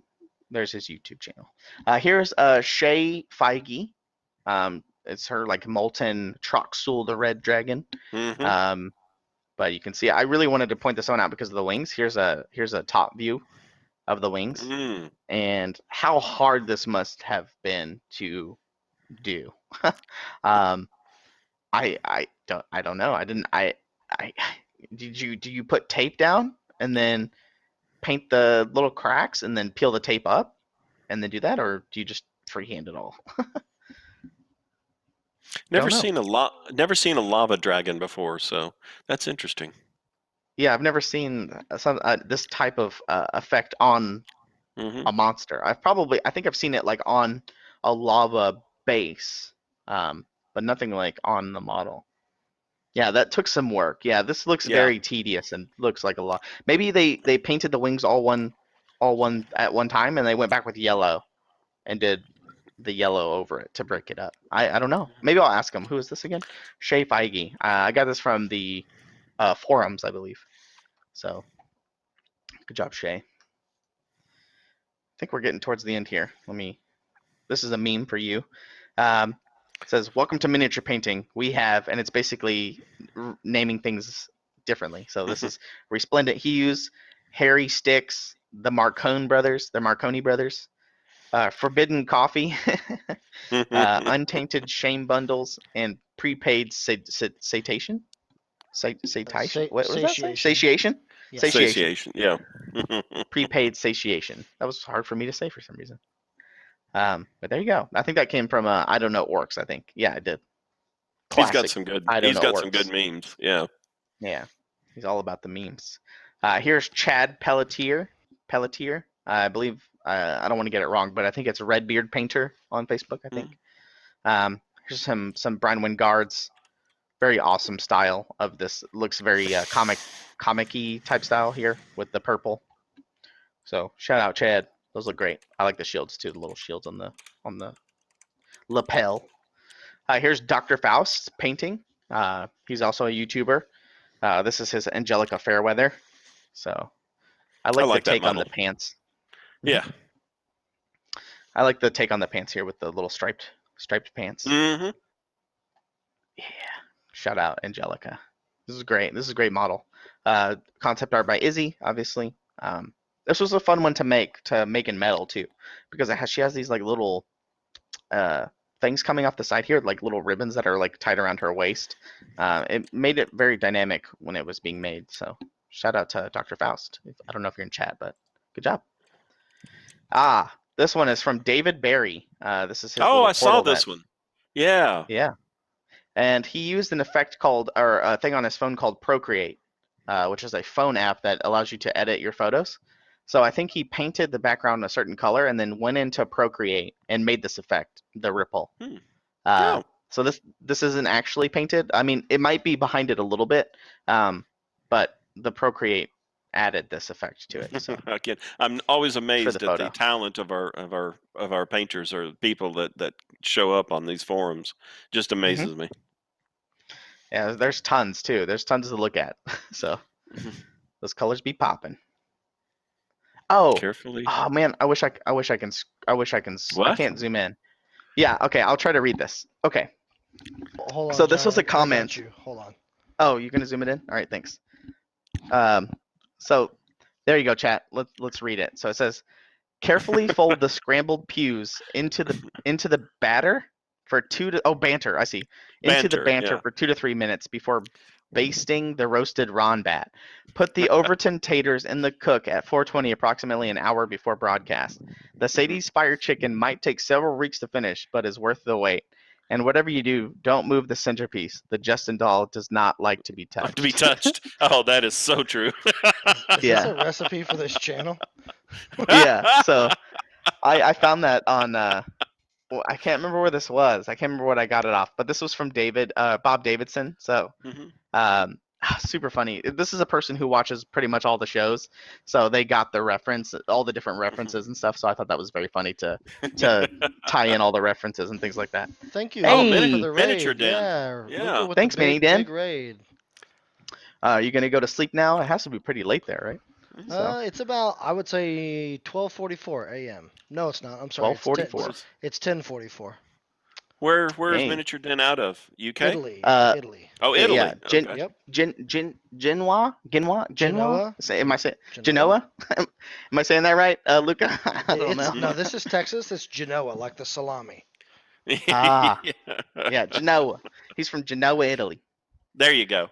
there's his YouTube channel. Here's Shay Feige. It's her like molten Troxel the Red Dragon. Mm-hmm. But you can see I really wanted to point this one out because of the wings. Here's a top view of the wings and how hard this must have been to do. I don't know. I do you put tape down and then paint the little cracks and then peel the tape up and then do that, or do you just freehand it all? Never Don't know. never seen a lava dragon before, so that's interesting. Yeah, I've never seen this type of effect on a monster. I think I've seen it like on a lava base, but nothing like on the model. Yeah, that took some work. Yeah, this looks Yeah. very tedious and looks like a lot. Maybe they painted the wings all one at one time and they went back with yellow and did the yellow over it to break it up. I don't know. Maybe I'll ask him. Who is this again? Shay Feige. I got this from the forums, I believe. So good job, Shay. I think we're getting towards the end here. This is a meme for you. It says, "Welcome to miniature painting. We have," and it's basically naming things differently. So this is Resplendent Hues, Hairy Sticks, the Marconi brothers, Forbidden Coffee, Untainted Shame Bundles, and Prepaid Satiation. Satiation. What does that say? Satiation. Yeah. Satiation. Yeah. Prepaid Satiation. That was hard for me to say for some reason. But there you go. I think that came from I don't know orcs. I think. Yeah, it did. Classic. He's got some good. Some good memes. Yeah. Yeah, he's all about the memes. Here's Chad Pelletier. I believe I don't want to get it wrong, but I think it's Redbeard Painter on Facebook. I think. Here's some Brian Wingard's very awesome style of this. Looks very comic-y type style here with the purple. So shout out Chad. Those look great. I like the shields too. The little shields on the lapel. Here's Dr. Faust's painting. He's also a YouTuber. This is his Angelica Fairweather. So I like the like that take on the model. pants. Yeah. I like the take on the pants here with the little striped pants. Mm-hmm. Yeah. Shout out Angelica. This is great. This is a great model. Concept art by Izzy, obviously. This was a fun one to make in metal too, because she has these like little things coming off the side here, like little ribbons that are like tied around her waist. It made it very dynamic when it was being made. So shout out to Dr. Faust. I don't know if you're in chat, but good job. This one is from David Barry. This is his little I saw portal this one. Yeah. Yeah. And he used an effect called, or a thing on his phone called Procreate, which is a phone app that allows you to edit your photos. So I think he painted the background a certain color and then went into Procreate and made this effect, the ripple. So this isn't actually painted. I mean, it might be behind it a little bit, but the Procreate added this effect to it. So. Again, I'm always amazed at the photo. talent of our painters or people that show up on these forums. Just amazes me. Yeah, there's tons too. There's tons to look at. So those colors be popping. Oh, Carefully. Oh man, I wish I can. What? I can't zoom in. Yeah. Okay, I'll try to read this. Okay. Hold on. So this John, was a I got comment. you. Hold on. Oh, you're gonna zoom it in? All right, thanks. So there you go, chat. Let's read it. So it says, carefully fold the scrambled pews into the batter for banter. I see. Into the banter for 2 to 3 minutes before basting the roasted ronbat. Put the Overton taters in the cook at 420 approximately an hour before broadcast. The Sadie's Fire Chicken might take several weeks to finish, but is worth the wait. And whatever you do, don't move the centerpiece. The Justin doll does not like to be touched. To be touched. Oh, that is so true. Is this a recipe for this channel? Yeah. So I found that on I can't remember where this was. I can't remember what I got it off, but this was from Bob Davidson. So super funny. This is a person who watches pretty much all the shows, so they got the reference, all the different references and stuff. So I thought that was very funny to tie in all the references and things like that. Thank you. Hey, for the Miniature raid. Den. Yeah. Thanks, Mini Den. Big raid. You gonna go to sleep now? It has to be pretty late there, right? It's about, I would say, 12:44 a.m. No, it's not. I'm sorry. 12:44. It's 10:44. Where's Miniature Den out of? UK? Italy. Italy. Oh, Italy. Yeah. Okay. Genoa? Genoa? Am I saying Genoa? Am I saying that right, Luca? I don't know. No, this is Texas. It's Genoa, like the salami. Yeah, Genoa. He's from Genoa, Italy. There you go.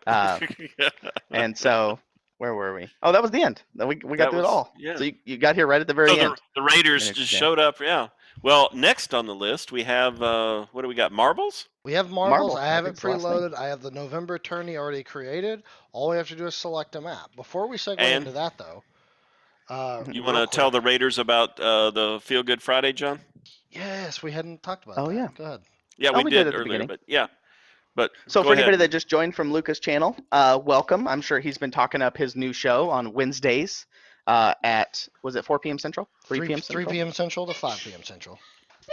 And so, where were we? Oh, that was the end. We got through it all. Yeah. So you got here right at the very end. The Raiders just showed up. Yeah. Well, next on the list we have what do we got? Marbles? We have marbles. I have it it's the last thing. preloaded. I have the November tourney already created. All we have to do is select a map. Before we segue into that, though, you want to tell the Raiders about the Feel Good Friday, John? Yes, we hadn't talked about that. Yeah. Go ahead. Yeah, we did earlier, but yeah. But so for anybody that just joined from Luca's channel, welcome. I'm sure he's been talking up his new show on Wednesdays at, was it 4 p.m. Central? 3 p.m. Central? 3 p.m. Central to 5 p.m. Central.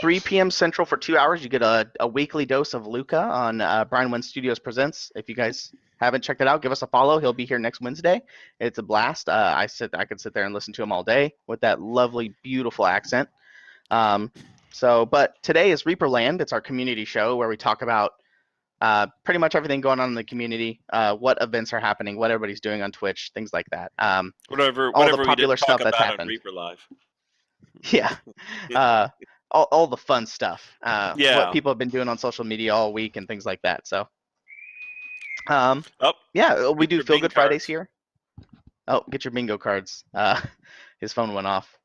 3 p.m. Central for 2 hours. You get a weekly dose of Luca on Brian Wynn Studios Presents. If you guys haven't checked it out, give us a follow. He'll be here next Wednesday. It's a blast. I could sit there and listen to him all day with that lovely, beautiful accent. But today is ReaperLand. It's our community show where we talk about pretty much everything going on in the community, what events are happening, what everybody's doing on Twitch, things like that. Whatever the popular stuff that's happened. ReaperLive. Yeah. All the fun stuff. What people have been doing on social media all week and things like that. So, yeah, we do Feel Good Fridays here. Oh, get your bingo cards. His phone went off.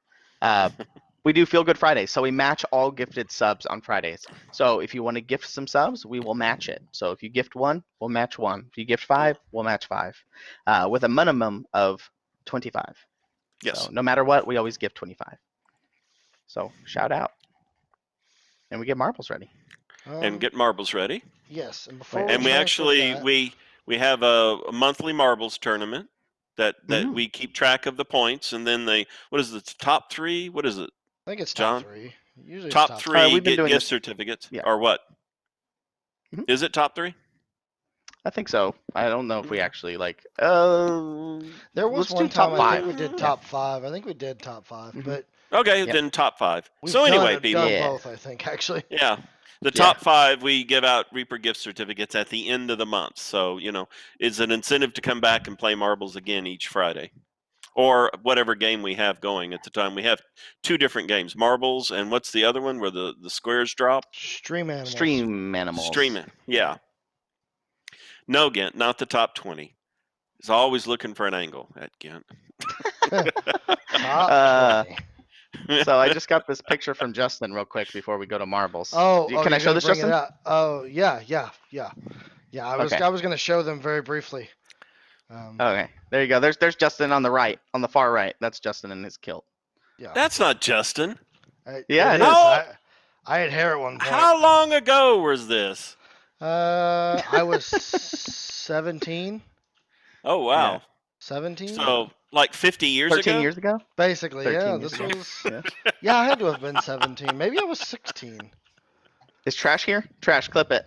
We do Feel Good Fridays, so we match all gifted subs on Fridays. So if you want to gift some subs, we will match it. So if you gift 1, we'll match 1. If you gift 5, we'll match 5, with a minimum of 25. Yes. So no matter what, we always gift 25. So shout out, and we get marbles ready. And get marbles ready. Yes, and before we actually we have a monthly marbles tournament that we keep track of the points, and then what is it, the top 3? What is it? I think it's John? top 3. Usually top it's 3 we've been get doing gift this. certificates, Yeah. or what? Is it top 3? I think so. I don't know if we Okay. actually like. There was Let's do one time top I think 5. we did Yeah. top 5. I think we did top 5, Hmm. but Okay, Yep. then top 5. we've So anyway, done people, Yeah. both. I think actually. yeah, the Yeah. top 5 we give out Reaper gift certificates at the end of the month. So it's an incentive to come back and play marbles again each Friday, or whatever game we have going at the time. We have 2 different games: marbles and what's the other one where the squares drop? Stream animals. Stream animals. Streaming. Yeah. No, Gent, not the top 20. He's always looking for an angle at Gent. Top Uh, 20. so I just got this picture from Justin real quick before we go to marbles. Oh, Can I you're show gonna this, bring it Justin? up? Oh, yeah. I was Okay. gonna show them very briefly. Okay. There you go. There's Justin on the right, on the far right. That's Justin in his kilt. Yeah. That's not Justin. Yeah, It it is. is. I had hair at one point. How long ago was this? I was 17. Oh, wow. Yeah. 17? So, like 50 years 13 ago? years ago. Basically, 13 yeah. years This ago. was. Yeah. Yeah, I had to have been 17. Maybe I was 16. Is Trash here? Trash, clip it.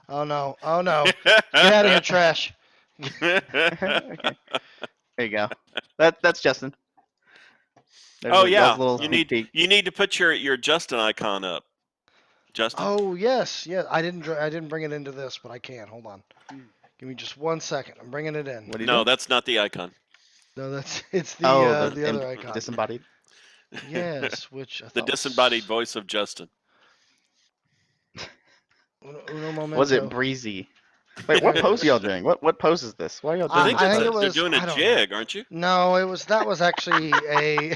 Oh no! Oh no! Get out of here, trash! Okay. There you go. That's Justin. Oh, That was yeah. a little You sneak peek. need to put your Justin icon up. Justin? Oh yes. I didn't bring it into this, but I can. Hold on. Give me just 1 second. I'm bringing it in. What do you No, do? that's not the icon. No, it's Oh, the other icon. disembodied. Yes, which I The thought disembodied voice of Justin. Uno momento. Was it breezy? Wait, what There it pose are is. y'all doing? What pose is this? Why are y'all I doing think this I think it pose? they're was. doing I a don't jig, aren't you? No, that was actually a.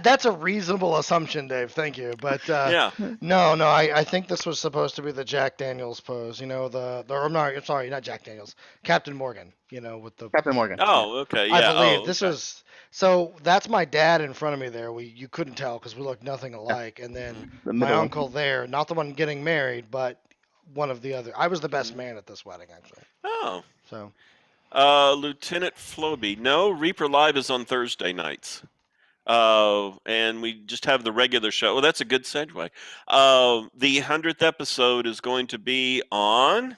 That's a reasonable assumption, Dave. Thank you, but Yeah. no. I think this was supposed to be the Jack Daniels pose. You know or no, sorry, not Jack Daniels. Captain Morgan. You know, with the. Captain Morgan. Yeah. Oh, okay. I Yeah. believe Oh, this okay. was. So that's my dad in front of me there. You couldn't tell because we looked nothing Yeah. alike, and then The my middle one. uncle there, not the one getting married, but one of the other. I was the best man at this wedding, actually. Oh. So. Lieutenant Floby. No, Reaper Live is on Thursday nights. And we just have the regular show. Well, that's a good segue. The 100th episode is going to be on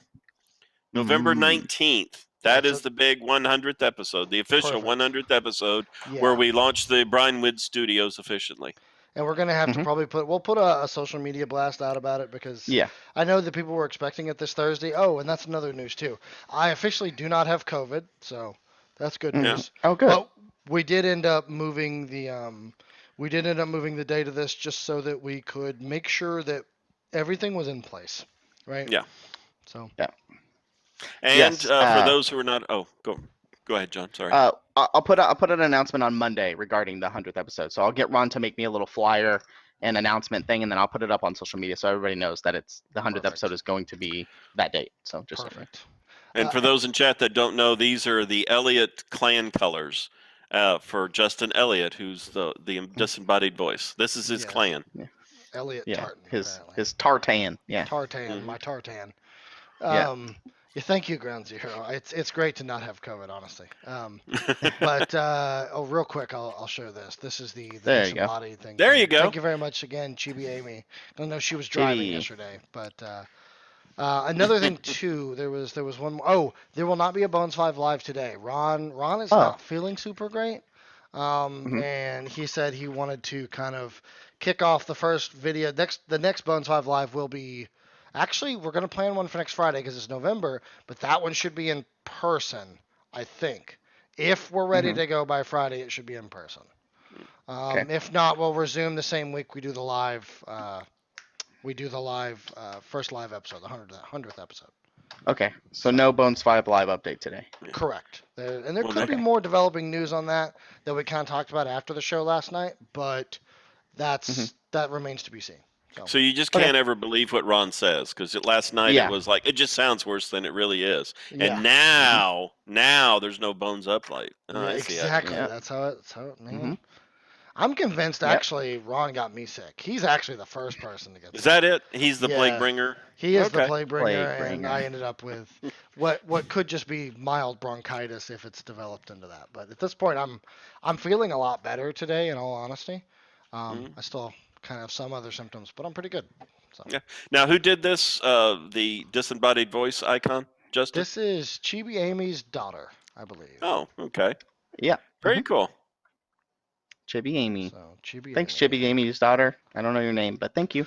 November 19th. That That's is the big 100th episode, the official Perfect. 100th episode where Yeah. we launch the Brinewood Studios officially. And we're gonna have to Mhm. probably we'll put a social media blast out about it because Yeah. I know that people were expecting it this Thursday. Oh, and that's another news too. I officially do not have COVID, so that's good Mhm. news. Oh, good. But we did end up moving the date of this just so that we could make sure that everything was in place, right? Yeah. So. And Yes, for those who are not, go ahead, John. Sorry. I'll put an announcement on Monday regarding the 100th episode. So I'll get Ron to make me a little flyer and announcement thing, and then I'll put it up on social media so everybody knows that it's the 100th Perfect. episode is going to be that date. So just Perfect. And for those in chat that don't know, these are the Elliott clan colors for Justin Elliott, who's the disembodied voice. This is his Yes. clan. Elliot yeah, Tartan. his apparently. his tartan. Yeah. Tartan, Mhm. my tartan. Yeah. Yeah, thank you, Ground Zero. It's great to not have COVID, honestly. But real quick, I'll show this. This is the There you go. disembodied thing. There you go. Thank you very much again, Chibi Amy. I know she was driving Chibi. yesterday, but another thing too. There was one more. Oh, there will not be a Bones 5 live today. Ron is not feeling super great. And he said he wanted to kind of kick off the first video. The next Bones 5 live will be. Actually, we're going to plan one for next Friday because it's November, but that one should be in person, I think. If we're ready to go by Friday, it should be in person. Okay. If not, we'll resume the same week we do the live. First live episode, the 100th episode. Okay. So no Bones 5 live update today. Correct. And there Well, could be okay. more developing news on that we kind of talked about after the show last night, but that remains to be seen. So you just can't ever believe what Ron says because last night Yeah. it was like it just sounds worse than it really is. Yeah. And now there's no bones up light. Oh, Yeah, I see. exactly. Yeah. That's how it. Man. Mhm. I'm convinced Yep. actually Ron got me sick. He's actually the first person to get sick. Is that it? He's the plague Yeah. bringer. He is the Okay. plague bringer, Plague and bringer. I ended up with what could just be mild bronchitis if it's developed into that. But at this point, I'm feeling a lot better today. In all honesty, I still kind of have some other symptoms, but I'm pretty good. So. Yeah. Now, who did this? The disembodied voice icon? Justin? This is Chibi Amy's daughter, I believe. Oh, okay. Yeah. Very cool. Chibi Amy. So Chibi Thanks, Amy. Chibi Amy's daughter. I don't know your name, but thank you.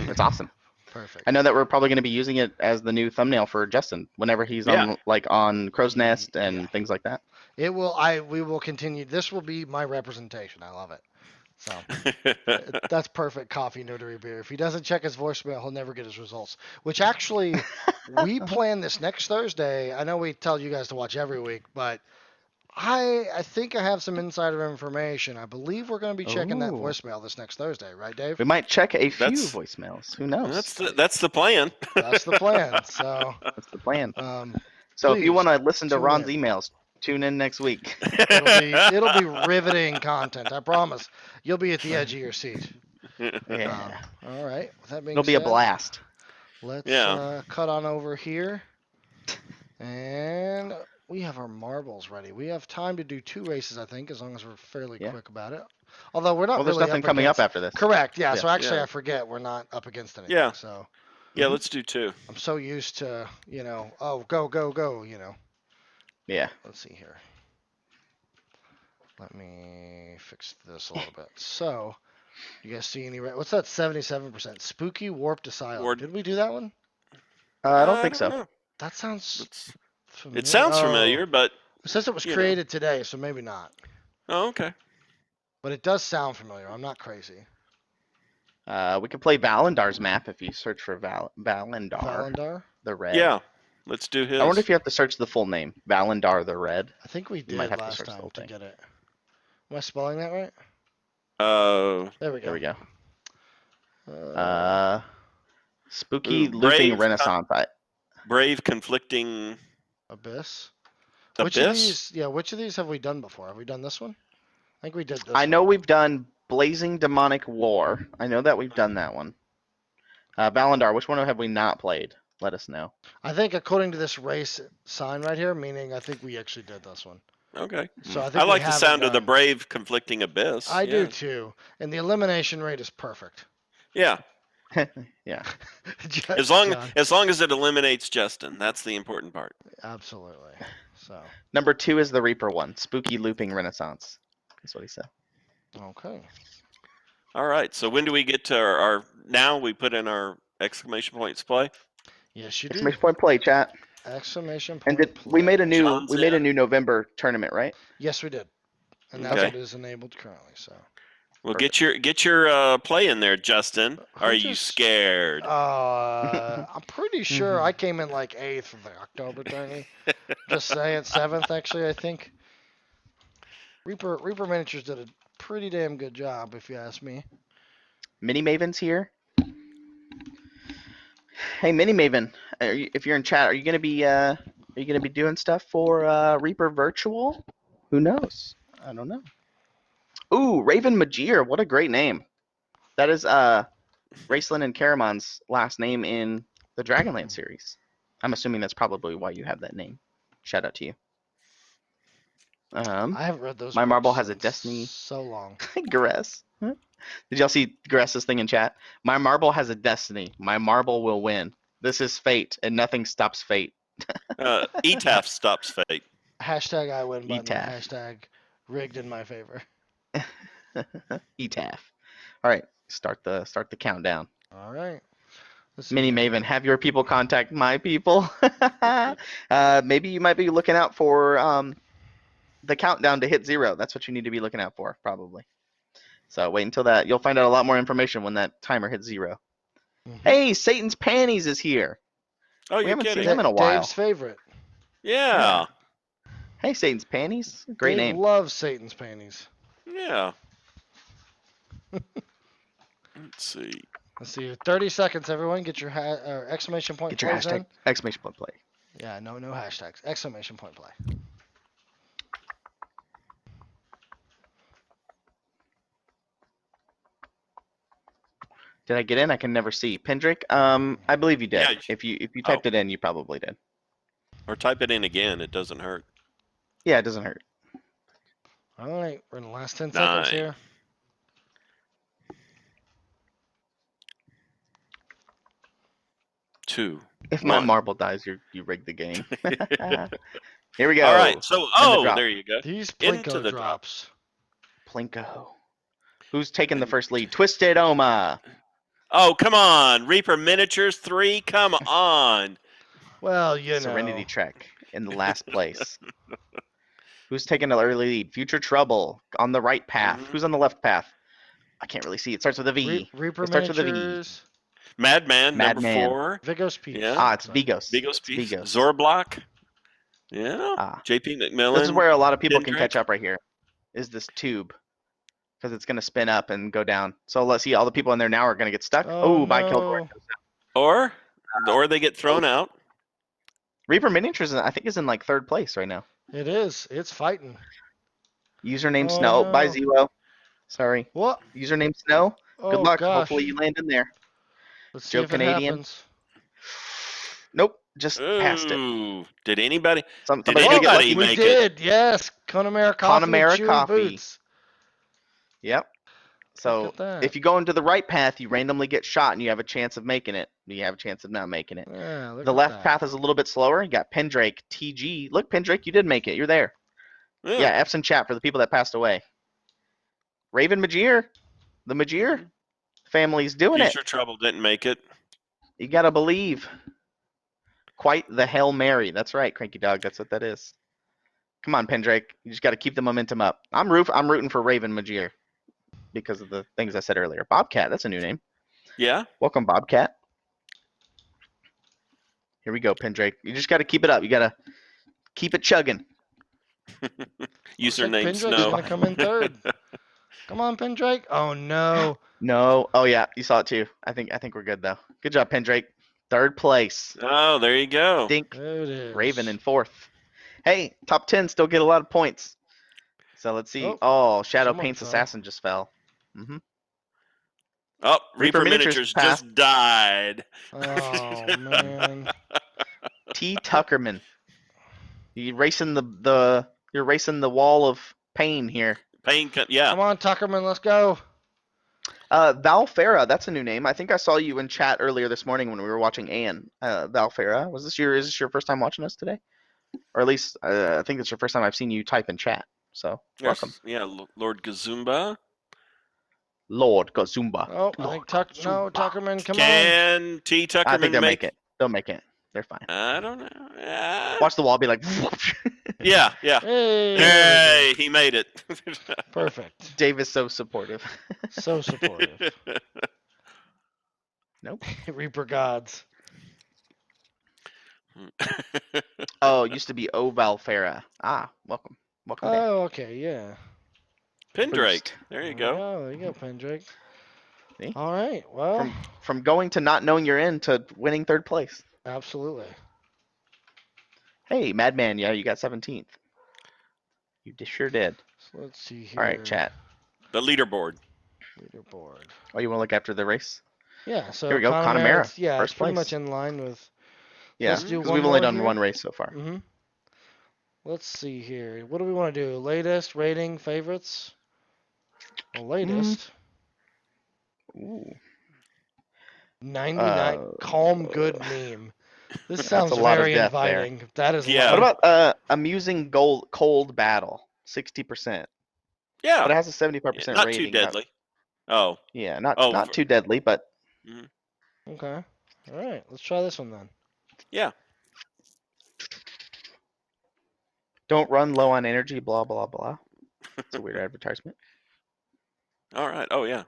It's awesome. Perfect. I know that we're probably going to be using it as the new thumbnail for Justin whenever he's Yeah. on Crow's Nest and things like that. It will. We will continue. This will be my representation. I love it. So that's perfect coffee notary beer. If he doesn't check his voicemail, he'll never get his results. Which actually, we plan this next Thursday. I know we tell you guys to watch every week, but I think I have some insider information. I believe we're going to be checking that Ooh. voicemail this next Thursday, right, Dave? We might check a few That's- voicemails. Who knows? That's the plan. That's the plan. So, That's the plan. so if you want to listen to tune Ron's in. emails, tune in next week. It'll be riveting content. I promise. You'll be at the edge of your seat. Yeah. All right. With that being It'll be a said, blast. let's Yeah. cut on over here. And we have our marbles ready. We have time to do 2 races, I think, as long as we're fairly quick about it. Although we're not Well, there's really nothing up coming against... up after this. Correct. Yeah. Yeah. So actually, Yeah. I forget we're not up against anything. Yeah. So Yeah, let's do 2. I'm so used to, oh, go, go, go, Yeah. Let's see here. Let me fix this a little bit. So, you guys see any... What's that 77%? Spooky Warped Asylum. Did we do that one? I don't think so. know. That sounds familiar. It sounds familiar, but It says it was created today, so maybe not. oh, okay. But it does sound familiar. I'm not crazy. We could play Valendar's map if you search for Valendar. Valendar? The Red. Yeah, let's do his. I wonder if you have to search the full name. Valendar the Red. I think we did might have to last search the time whole to thing. get it. Am I spelling that right? There we go. There we go. Uh, Spooky Ooh, Looping Brave, Renaissance. Brave conflicting Abyss. Abyss. Which of these have we done before? Have we done this one? I think we did this I know one. we've done Blazing Demonic War. I know that we've done that one. Valendar, which one have we not played? Let us know. I think according to this race sign right here, meaning I think we actually did this one. Okay. So I think I we like the have it sound of the done. Brave conflicting Abyss. I yeah. do too. And the elimination rate is perfect. Yeah. Yeah. As long as it eliminates Justin, that's the important part. Absolutely. So. Number 2 is the Reaper one. Spooky Looping Renaissance. That's what he said. Okay. All right. So when do we get to our now we put in our exclamation points play? Yes, you do. Exclamation point play, chat. Exclamation point And play. we made a new John's a in. new November tournament, right? Yes, we did. And Okay. that's what is enabled currently. So. Well, Perfect. get your play in there, Justin. Are you just- scared? I'm pretty sure I came in like 8th for the October tourney. Just saying, 7th actually, I think. Reaper Miniatures did a pretty damn good job, if you ask me. Mini Maven's here. Hey, Mini Maven, if you're in chat, are you gonna be doing stuff for Reaper Virtual? Who knows? I don't know. Ooh, Raven Majir, what a great name. That is Raceland and Caramon's last name in the Dragonland series. I'm assuming that's probably why you have that name. Shout out to you. I haven't read those. My marble books has a in destiny. So long. Gress. Huh? Did y'all see Gress's thing in chat? My marble has a destiny. My marble will win. This is fate, and nothing stops fate. ETAF stops fate. Hashtag I win button. ETAF. Hashtag rigged in my favor. ETAF. All right, start the countdown. All right. Let's see Mini here. Maven, have your people contact my people. Maybe you might be looking out for the countdown to hit 0. That's what you need to be looking out for, probably. So wait until that. You'll find out a lot more information when that timer hits 0. Mhm. Hey, Satan's Panties is here. Oh, We you're haven't seen kidding. him in a while. Dave's favorite. Yeah. Hey, Satan's Panties. Great Dave name. loves Satan's panties. Yeah. Let's see. Let's see here. 30 seconds, everyone. Get your exclamation point Get your plays hashtag in. exclamation point play. Yeah, no hashtags. Exclamation point play. Did I get in? I can never see. Pendrick, I believe you did. Yeah. If you typed it in, you probably did. Or type it in again. It doesn't hurt. Yeah, it doesn't hurt. All right, we're in the last 10 9. seconds here. 2. If Come my on. marble dies, you rig the game. Here we go. All right. So, In the drop. there you go. These Into Plinko the drop. drops. Plinko. Who's taking the first lead? Twisted Oma. Oh, come on. Reaper Miniatures 3. Come on. Well, you Serenity know. Trek in the last place. Who's taking the early lead? Future Trouble on the right path. Mhm. Who's on the left path? I can't really see. It starts with a V. Reaper It starts with a V. Miniatures. Madman, number Madman. 4. Vigos Peace. Yeah. It's Vigos. Vigos It's Peace. Vigos. Zorblock. Yeah. JP McMillan. This is where a lot of people can Kendrick. catch up right here. Is this tube. Because it's going to spin up and go down. So let's see. All the people in there now are going to get stuck. Oh, by no. Keldor. Or they get thrown out. Reaper Miniatures, I think, is in like 3rd place right now. It is. It's fighting. Username Oh, Snow. no. Bye, Zero. Sorry. What? Username Snow. Oh, Good luck. gosh. Hopefully you land in there. Let's see Joe if Canadian. it happens. Nope. Just passed it. Ooh. Did anybody? Somebody anybody get lucky. make we it? did. Yes. Connemara Coffee. Connemara Chewing Coffee. Boots. Yep. So Look at that. if you go into the right path, you randomly get shot and you have a chance of making it. You have a chance of not making it. Yeah, look The at left that. path is a little bit slower. You got Pendrake, TG. Look, Pendrake, you did make it. You're there. Yeah, F's in chat for the people that passed away. Raven Magier. The Magier family's doing it. Future Trouble didn't make it. You gotta believe. Quite the Hail Mary. That's right, Cranky Dog. That's what that is. Come on, Pendrake. You just gotta keep the momentum up. I'm rooting for Raven Magier because of the things I said earlier. Bobcat, that's a new name. Yeah. Welcome, Bobcat. Here we go, Pendrake. You just gotta keep it up. You gotta keep it chugging. Username Pendrake's Snow. gonna come in 3rd. Come on, Pendrake. Oh no. No. Oh yeah, you saw it too. I think we're good though. Good job, Pendrake. 3rd place. Oh, there you go. Dink. There it is. Raven in 4th. Hey, top 10 still get a lot of points. So let's see. Oh, Shadow someone Paints fell. Assassin just fell. Mm-hmm. Oh, Reaper Reaper Miniatures Miniatures passed. just died. Oh man. T. Tuckerman. You're racing you're racing the wall of pain here. Yeah. Come on, Tuckerman, let's go. Val Farah, that's a new name. I think I saw you in chat earlier this morning when we were watching Anne. Val Farah, is this your first time watching us today? Or at least I think it's your first time I've seen you type in chat. So welcome. Yeah, Lord Gazumba. Lord Gazumba. Oh, I think Tuckerman, come on. Can T. Tuckerman I think they'll make it. They'll make it. They're fine. I don't know. Watch the wall be like. Yeah. Hey, he made it. Perfect. Dave is so supportive. So supportive. Nope. Reaper gods. Oh, it used to be Val Farah. Welcome. Welcome back. Oh, okay, yeah. Pendrake. There you go. Oh, there you go, Pendrake. See? All right, well. From going to not knowing you're in to winning 3rd place. Absolutely. Hey, Madman, yeah, you got 17th. You sure did. So let's see here. All right, chat. The leaderboard. Leaderboard. Oh, you want to look after the race? Yeah, so Here we go, Connemara. Yeah, First it's pretty place. much in line with. Yeah, Let's do because one we've only more done here. one race so far. Mm-hmm. Let's see here. What do we want to do? Latest, rating, favorites? Well, latest. Ooh. 99. Calm, good meme. This That's sounds a lot of very death there. inviting. That is. Yeah. What about amusing cold battle? 60%. Yeah. But it has a 75% Not rating. too deadly. Oh. Yeah, not too deadly, but. Okay. All right. Let's try this one then. Yeah. Don't run low on energy, blah, blah, blah. It's a weird advertisement. All right. Oh, yeah.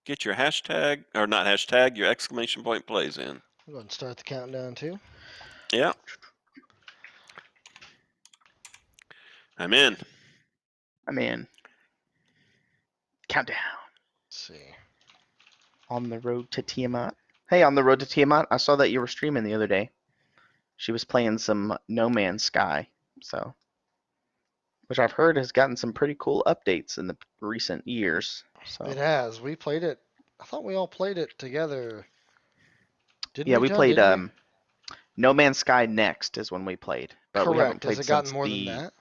Get your hashtag, or not hashtag, your exclamation point plays in. We're going to start the countdown too. Yeah. I'm in. Countdown. Let's see. On the road to Tiamat. Hey, on the road to Tiamat, I saw that you were streaming the other day. She was playing some No Man's Sky, which I've heard has gotten some pretty cool updates in the recent years. So It has. We played it. I thought we all played it together. Didn't yeah, we, we John? played Didn't No Man's Sky Next is when we played. But we haven't Correct. played Has it gotten since more than that?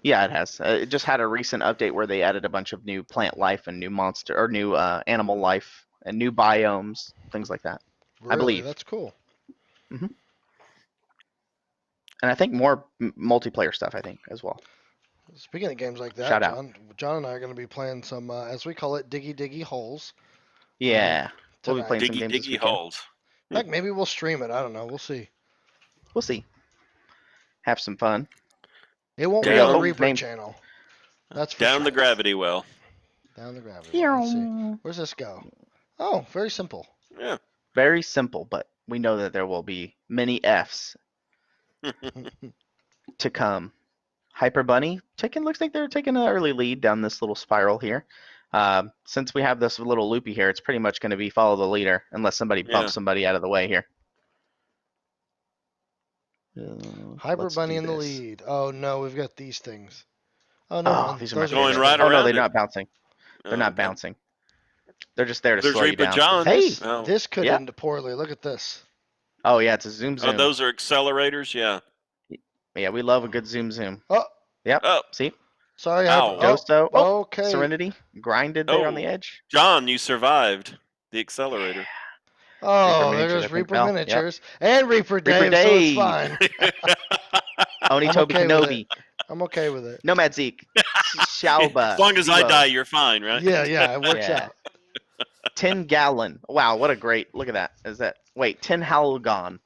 Yeah, it has. It just had a recent update where they added a bunch of new plant life and new new animal life and new biomes, things like that. Really? I believe. That's cool. Mhm. And I think more multiplayer stuff, I think, as well. Speaking of games like that, Shout out. John and I are going to be playing some, as we call it, diggy diggy holes. Yeah. We'll be Tonight. playing some Diggy games this diggy weekend. holes. Heck, maybe we'll stream it. I don't know. We'll see. We'll see. Have some fun. It won't There be you on go. the Oh, Reaper name. channel. That's for Down the sure. gravity well. Down the gravity well. Let's see. Where's this go? Oh, very simple. Yeah. Very simple, but we know that there will be many Fs to come. Hyper Bunny looks like they're taking an early lead down this little spiral here. Since we have this little loopy here, it's pretty much going to be follow the leader unless somebody bumps somebody out of the way here. Hyper Bunny in the lead. Oh no, we've got these things. Oh, never mind. These are Those going are right Oh no, around they're it. not bouncing. They're not Okay. bouncing. They're just there to There's slow you Reaper down. John. Hey. Oh. This could Yeah. end poorly. Look at this. Oh yeah, it's a zoom. Oh, those are accelerators. Yeah. Yeah, we love a good zoom. Oh, Yep. Oh. See, sorry. Ow. Ghosto. Oh, okay. Serenity grinded there on the edge. John, you survived the accelerator. Oh, Reaper there Miniatures, goes I think, Reaper fell. Miniatures and Reaper Dave, Reaper so it's Dave. fine. Oni I'm Toby okay with Kenobi. I'm okay with it. Nomad Zeke. Shauba. As long as I Zebo. die, you're fine, right? Yeah, it works Yeah. out. 10 gallon. Wow, what a great look at that. Is that 10 Halgon?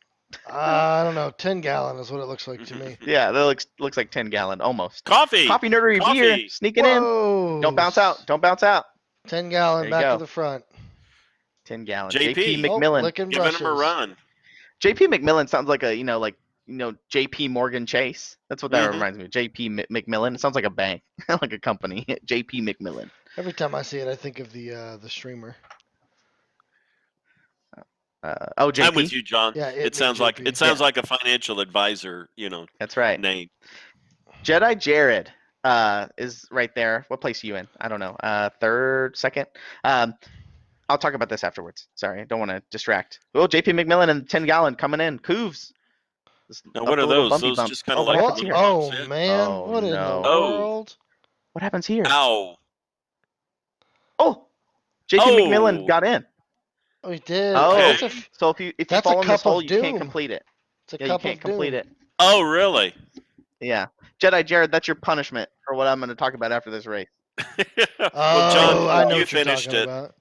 I don't know. 10-gallon is what it looks like to me. Yeah, that looks like 10 gallon almost. Coffee. Coffee nerdery beer sneaking in. Whoa. Don't bounce out. 10-gallon There you back go. to the front. 10 gallon. JP. JP McMillan. Licking Giving brushes. him a run. JP McMillan sounds like a JP Morgan Chase. That's what that reminds me of. JP McMillan. It sounds like a bank, like a company. JP McMillan. Every time I see it, I think of the streamer. JP. I'm with you, John. Yeah, it sounds like a financial advisor, That's right. name. Jedi Jared is right there. What place are you in? I don't know. Third, second. I'll talk about this afterwards. Sorry, I don't want to distract. Oh, JP McMillan and 10 gallon coming in. Cooves. Now, what are those? Those bump. just kind of what like happens here? Oh man, Oh, what in the no. world? What happens here? Ow. Oh, JP McMillan got in. Oh, he did. Oh, Okay. so if you That's fall a in this cup of hole, you can't doom. complete it. It's a Yeah, you cup can't of complete doom. it. Oh, really? Yeah. Jedi Jared, that's your punishment for what I'm going to talk about after this race. Well, John, I know you what you're finished talking it. about.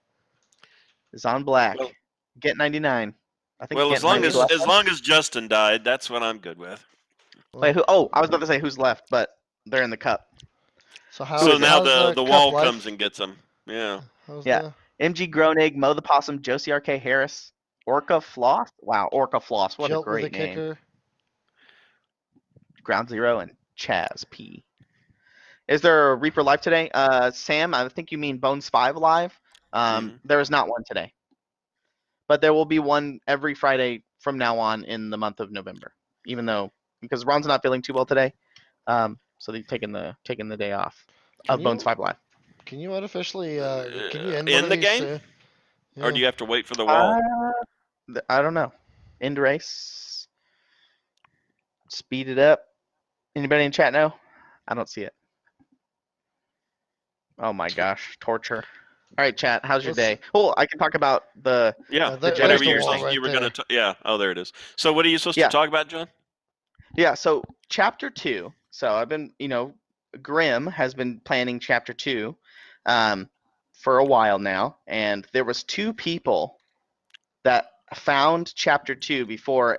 It's on black. Well- Get 99. I think. Well, get as long 90 as left. Justin died, that's what I'm good with. Wait, who? Oh, I was about to say who's left, but they're in the cup. So how? So now how's the cup wall life? comes and gets them. Yeah. Yeah. MG Groenig, Mo the Possum, Josie RK Harris, Orca Floss. Wow, Orca Floss. What Jilt a great with a name. kicker. Ground Zero and Chaz P. Is there a Reaper live today? Sam, I think you mean Bones 5 live. There is not one today. But there will be one every Friday from now on in the month of November. Because Ron's not feeling too well today. So they're taking the day off of Bones 5 live. Can you unofficially can you end in one of the these game? Yeah. Or do you have to wait for the wall? I don't know. End race. Speed it up. Anybody in chat know? I don't see it. Oh my gosh, torture. All right, chat. How's your day? Oh, I can talk about the whatever there's the you're wall saying right you were there. going to. Yeah. Oh, there it is. So what are you supposed to talk about, John? Yeah. So chapter 2. So I've been, Grim has been planning chapter 2 for a while now, and there was 2 people that found chapter 2 before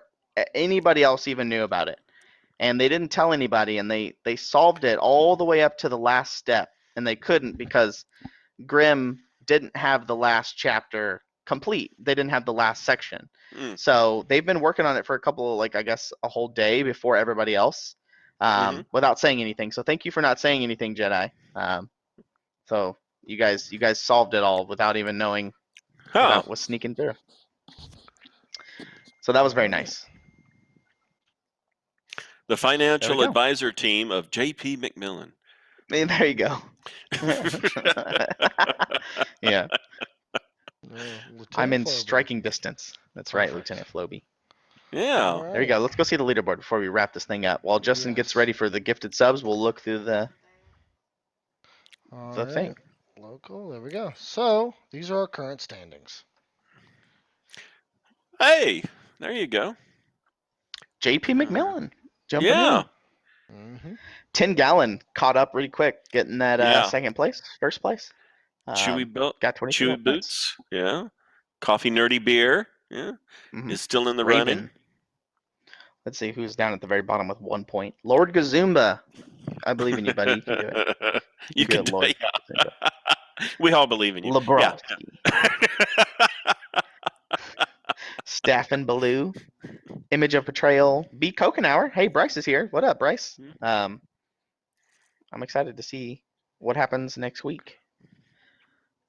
anybody else even knew about it, and they didn't tell anybody, and they solved it all the way up to the last step, and they couldn't because Grim didn't have the last chapter complete. They didn't have the last section. So they've been working on it for a whole day before everybody else, without saying anything. So thank you for not saying anything, Jedi. So you guys solved it all without even knowing what was sneaking through. So that was very nice. The financial advisor team of JP McMillan. There you go. Yeah. I'm in striking distance. That's right, Lieutenant Floby. Yeah. There you go. Let's go see the leaderboard before we wrap this thing up. While Justin gets ready for the gifted subs, we'll look through the thing. Local. There we go. So these are our current standings. Hey, there you go. JP McMillan. Jumping Yeah. in. 10-gallon caught up really quick, getting that Yeah. first place. Got 22 Chewy points. Boots. Yeah. Coffee Nerdy Beer. Yeah. Is still in the Raven. running. Let's see who's down at the very bottom with 1 point. Lord Gazumba. I believe in you, buddy. You can do it. You can do it, Lord. We all believe in you. Lebrovsky. Yeah. Staff and Baloo. Image of Betrayal. B. Kokenauer. Hey, Bryce is here. What up, Bryce? I'm excited to see what happens next week.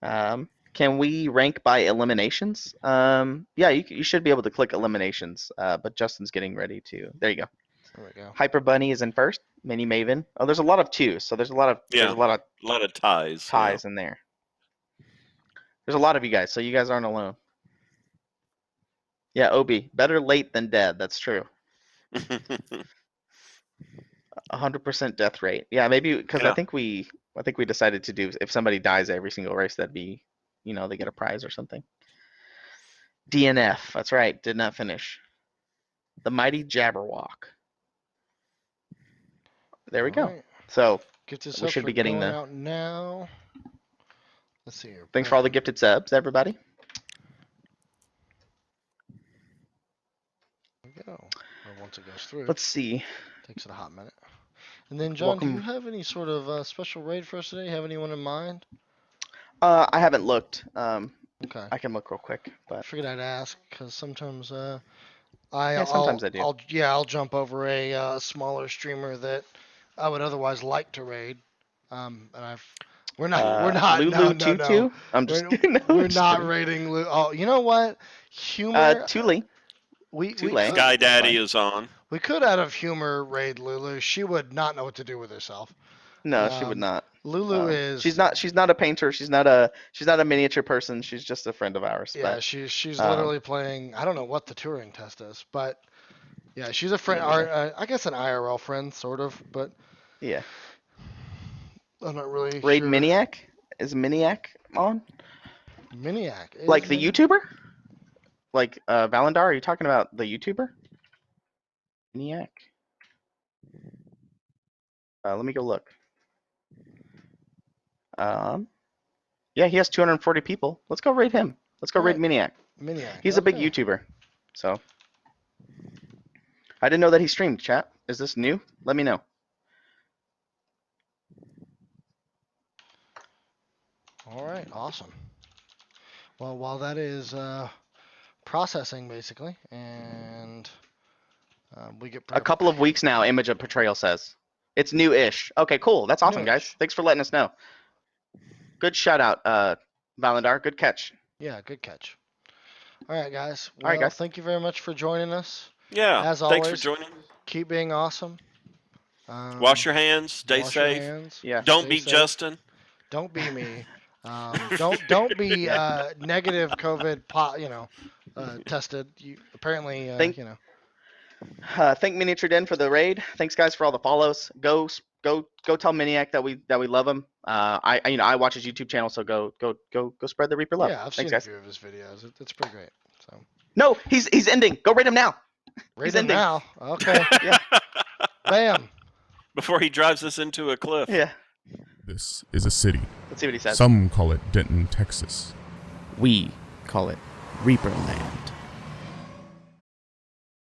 Can we rank by eliminations? Yeah, you should be able to click eliminations, but Justin's getting ready to. There you go. There we go. Hyper Bunny is in first. Mini Maven. Oh, there's a lot of twos, so there's a lot of ties. Ties in there. There's a lot of you guys, so you guys aren't alone. Yeah, Obi, better late than dead. That's true. 100% death rate. Yeah, maybe because I think we decided to do, if somebody dies every single race, that'd be, they get a prize or something. DNF. That's right. Did not finish. The mighty Jabberwock. There we go. Right. So we should be getting the out now. Let's see here. Thanks for all the gifted subs, everybody. There we go. Or once it goes through. Let's see. Takes it a hot minute. And then, John, do you have any sort of special raid for us today? Have anyone in mind? I haven't looked. Okay. I can look real quick, but I figured I'd ask because sometimes sometimes I do. I'll jump over a smaller streamer that I would otherwise like to raid. And we're not Lulu no. I'm just we're not raiding Lulu. Oh, you know what? Humor. Thule. Sky Daddy is on. We could, out of humor, raid Lulu. She would not know what to do with herself. No, she would not. Lulu is. She's not a painter. She's not a miniature person. She's just a friend of ours. Yeah, but, she's literally playing. I don't know what the Turing test is, but yeah, she's a friend. I guess an IRL friend, sort of. But yeah, I'm not really. Raid sure. Miniac is Miniac on? Miniac. Like the YouTuber? Like Valandar? Are you talking about the YouTuber? Miniac. Let me go look. Yeah, he has 240 people. Let's go raid him. Let's go raid Miniac. He's a big YouTuber. So I didn't know that he streamed, chat. Is this new? Let me know. All right, awesome. Well, while that is processing basically, and we get a couple of weeks now. Image of Portrayal says it's new-ish. Okay, cool. That's awesome, guys. Thanks for letting us know. Good shout out, Valandar. Good catch. Yeah, good catch. All right, guys. Well, all right, guys. Thank you very much for joining us. Yeah. As always, thanks for joining. Keep being awesome. Wash your hands. Stay safe. Yeah. Don't be Justin. Don't be me. Don't be negative COVID. Tested. You apparently. Thank Miniature Den for the raid. Thanks, guys, for all the follows. Go tell Miniac that we love him. I watch his YouTube channel, so go spread the Reaper love. Yeah, I've seen a few of his videos. It's pretty great. So. No, he's ending. Go raid him now. Raid him now. Okay. Yeah. Bam. Before he drives us into a cliff. Yeah. This is a city. Let's see what he says. Some call it Denton, Texas. We call it ReaperLand.